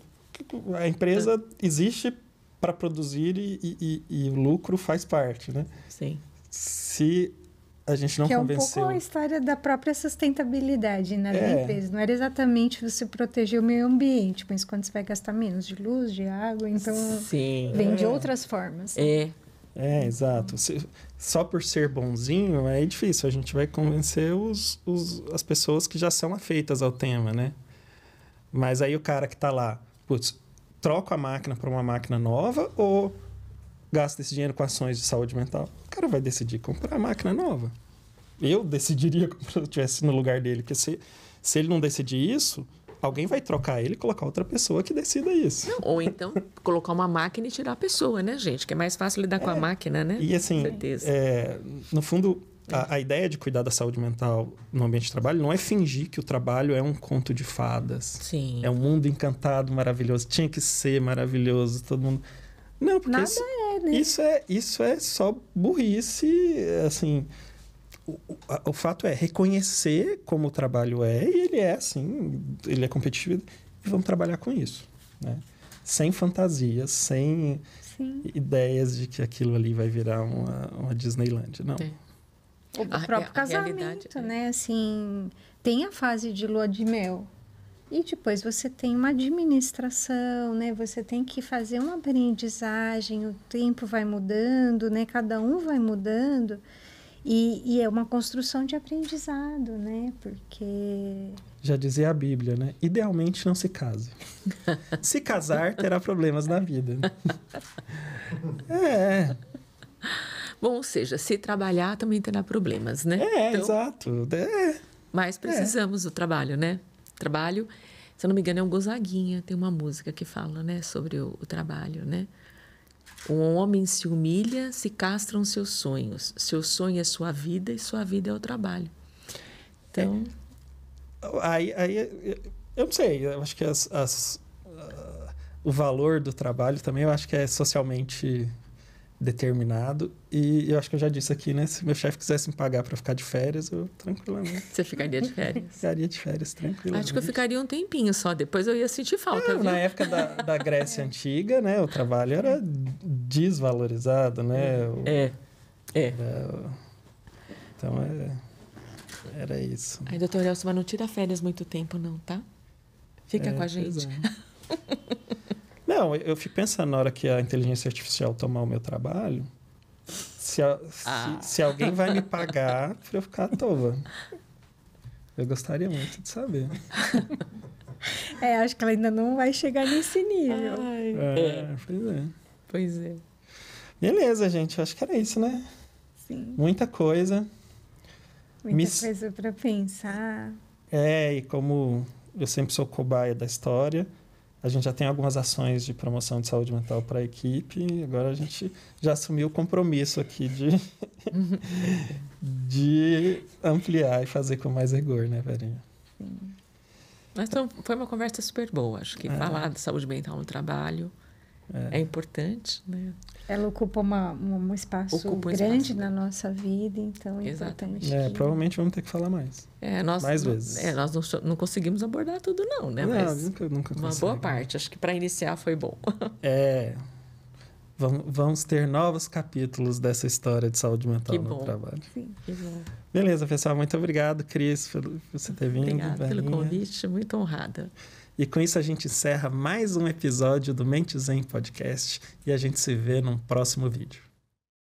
a empresa existe para produzir e o lucro faz parte, né? Sim. Se a gente não convenceu... Que é um pouco a história da própria sustentabilidade na empresa. Não era exatamente você proteger o meio ambiente, mas quando você vai gastar menos de luz, de água, então vem de outras formas. Exato. Só por ser bonzinho é difícil. A gente vai convencer as pessoas que já são afeitas ao tema, né? Mas aí o cara que está lá, troca a máquina para uma máquina nova ou gasta esse dinheiro com ações de saúde mental? O cara vai decidir comprar a máquina nova. Eu decidiria se eu estivesse no lugar dele, porque se ele não decidir isso, alguém vai trocar ele e colocar outra pessoa que decida isso. Não, ou então colocar uma máquina e tirar a pessoa, né, gente? Que é mais fácil lidar com a máquina, né? E assim, com certeza. No fundo, a ideia de cuidar da saúde mental no ambiente de trabalho não é fingir que o trabalho é um conto de fadas. Sim. É um mundo encantado, maravilhoso. Tinha que ser maravilhoso, todo mundo... Não, porque Nada né? Isso é só burrice, assim... O fato é reconhecer como o trabalho é, e ele é assim, ele é competitivo, e vamos trabalhar com isso, né? Sem fantasias, sem ideias de que aquilo ali vai virar uma Disneyland, não. O próprio casamento, né? Assim, tem a fase de lua de mel. E depois você tem uma administração, né? Você tem que fazer uma aprendizagem, o tempo vai mudando, né? Cada um vai mudando. E é uma construção de aprendizado, né? Porque... Já dizia a Bíblia, né? Idealmente não se case. Se casar, terá problemas na vida. Bom, ou seja, se trabalhar também terá problemas, né? Então, exato. Mas precisamos do trabalho, né? Trabalho, se eu não me engano, é um Gonzaguinha. Tem uma música que fala, né, sobre o trabalho, né? Um homem se humilha, se castram seus sonhos. Seu sonho é sua vida e sua vida é o trabalho. Então... Aí eu não sei, eu acho que o valor do trabalho também eu acho que é socialmente determinado. E eu acho que eu já disse aqui, né? Se meu chefe quisesse me pagar para ficar de férias, eu tranquilamente... Você ficaria de férias? Ficaria de férias, tranquilamente. Acho que eu ficaria um tempinho só, depois eu ia sentir falta, viu? Na época da Grécia Antiga, né? O trabalho era desvalorizado, né? Então, era isso. Aí, doutor Elcio, mas não tira férias muito tempo, não, tá? Fica com a gente. Não, eu fico pensando na hora que a inteligência artificial tomar o meu trabalho, se alguém vai me pagar para eu ficar à toa. Eu gostaria muito de saber. Acho que ela ainda não vai chegar nesse nível. Pois é. Beleza, gente. Acho que era isso, né? Sim. Muita coisa. Muita coisa para pensar. E como eu sempre sou cobaia da história, a gente já tem algumas ações de promoção de saúde mental para a equipe. Agora a gente já assumiu o compromisso aqui de ampliar e fazer com mais rigor, né, Verinha? Sim. Mas então, foi uma conversa super boa. Acho que falar de saúde mental no trabalho é importante, né? Ela ocupa um espaço grande na nossa vida, então é importante. Provavelmente vamos ter que falar mais. Mais vezes. Nós não conseguimos abordar tudo, não, né? Mas nunca uma boa parte. Acho que para iniciar foi bom. Vamos ter novos capítulos dessa história de saúde mental no trabalho. Sim, que bom. Beleza, pessoal. Muito obrigado, Cris, por você ter vindo. Obrigada pelo convite. Muito honrada. E com isso a gente encerra mais um episódio do Mente Zen Podcast e a gente se vê num próximo vídeo.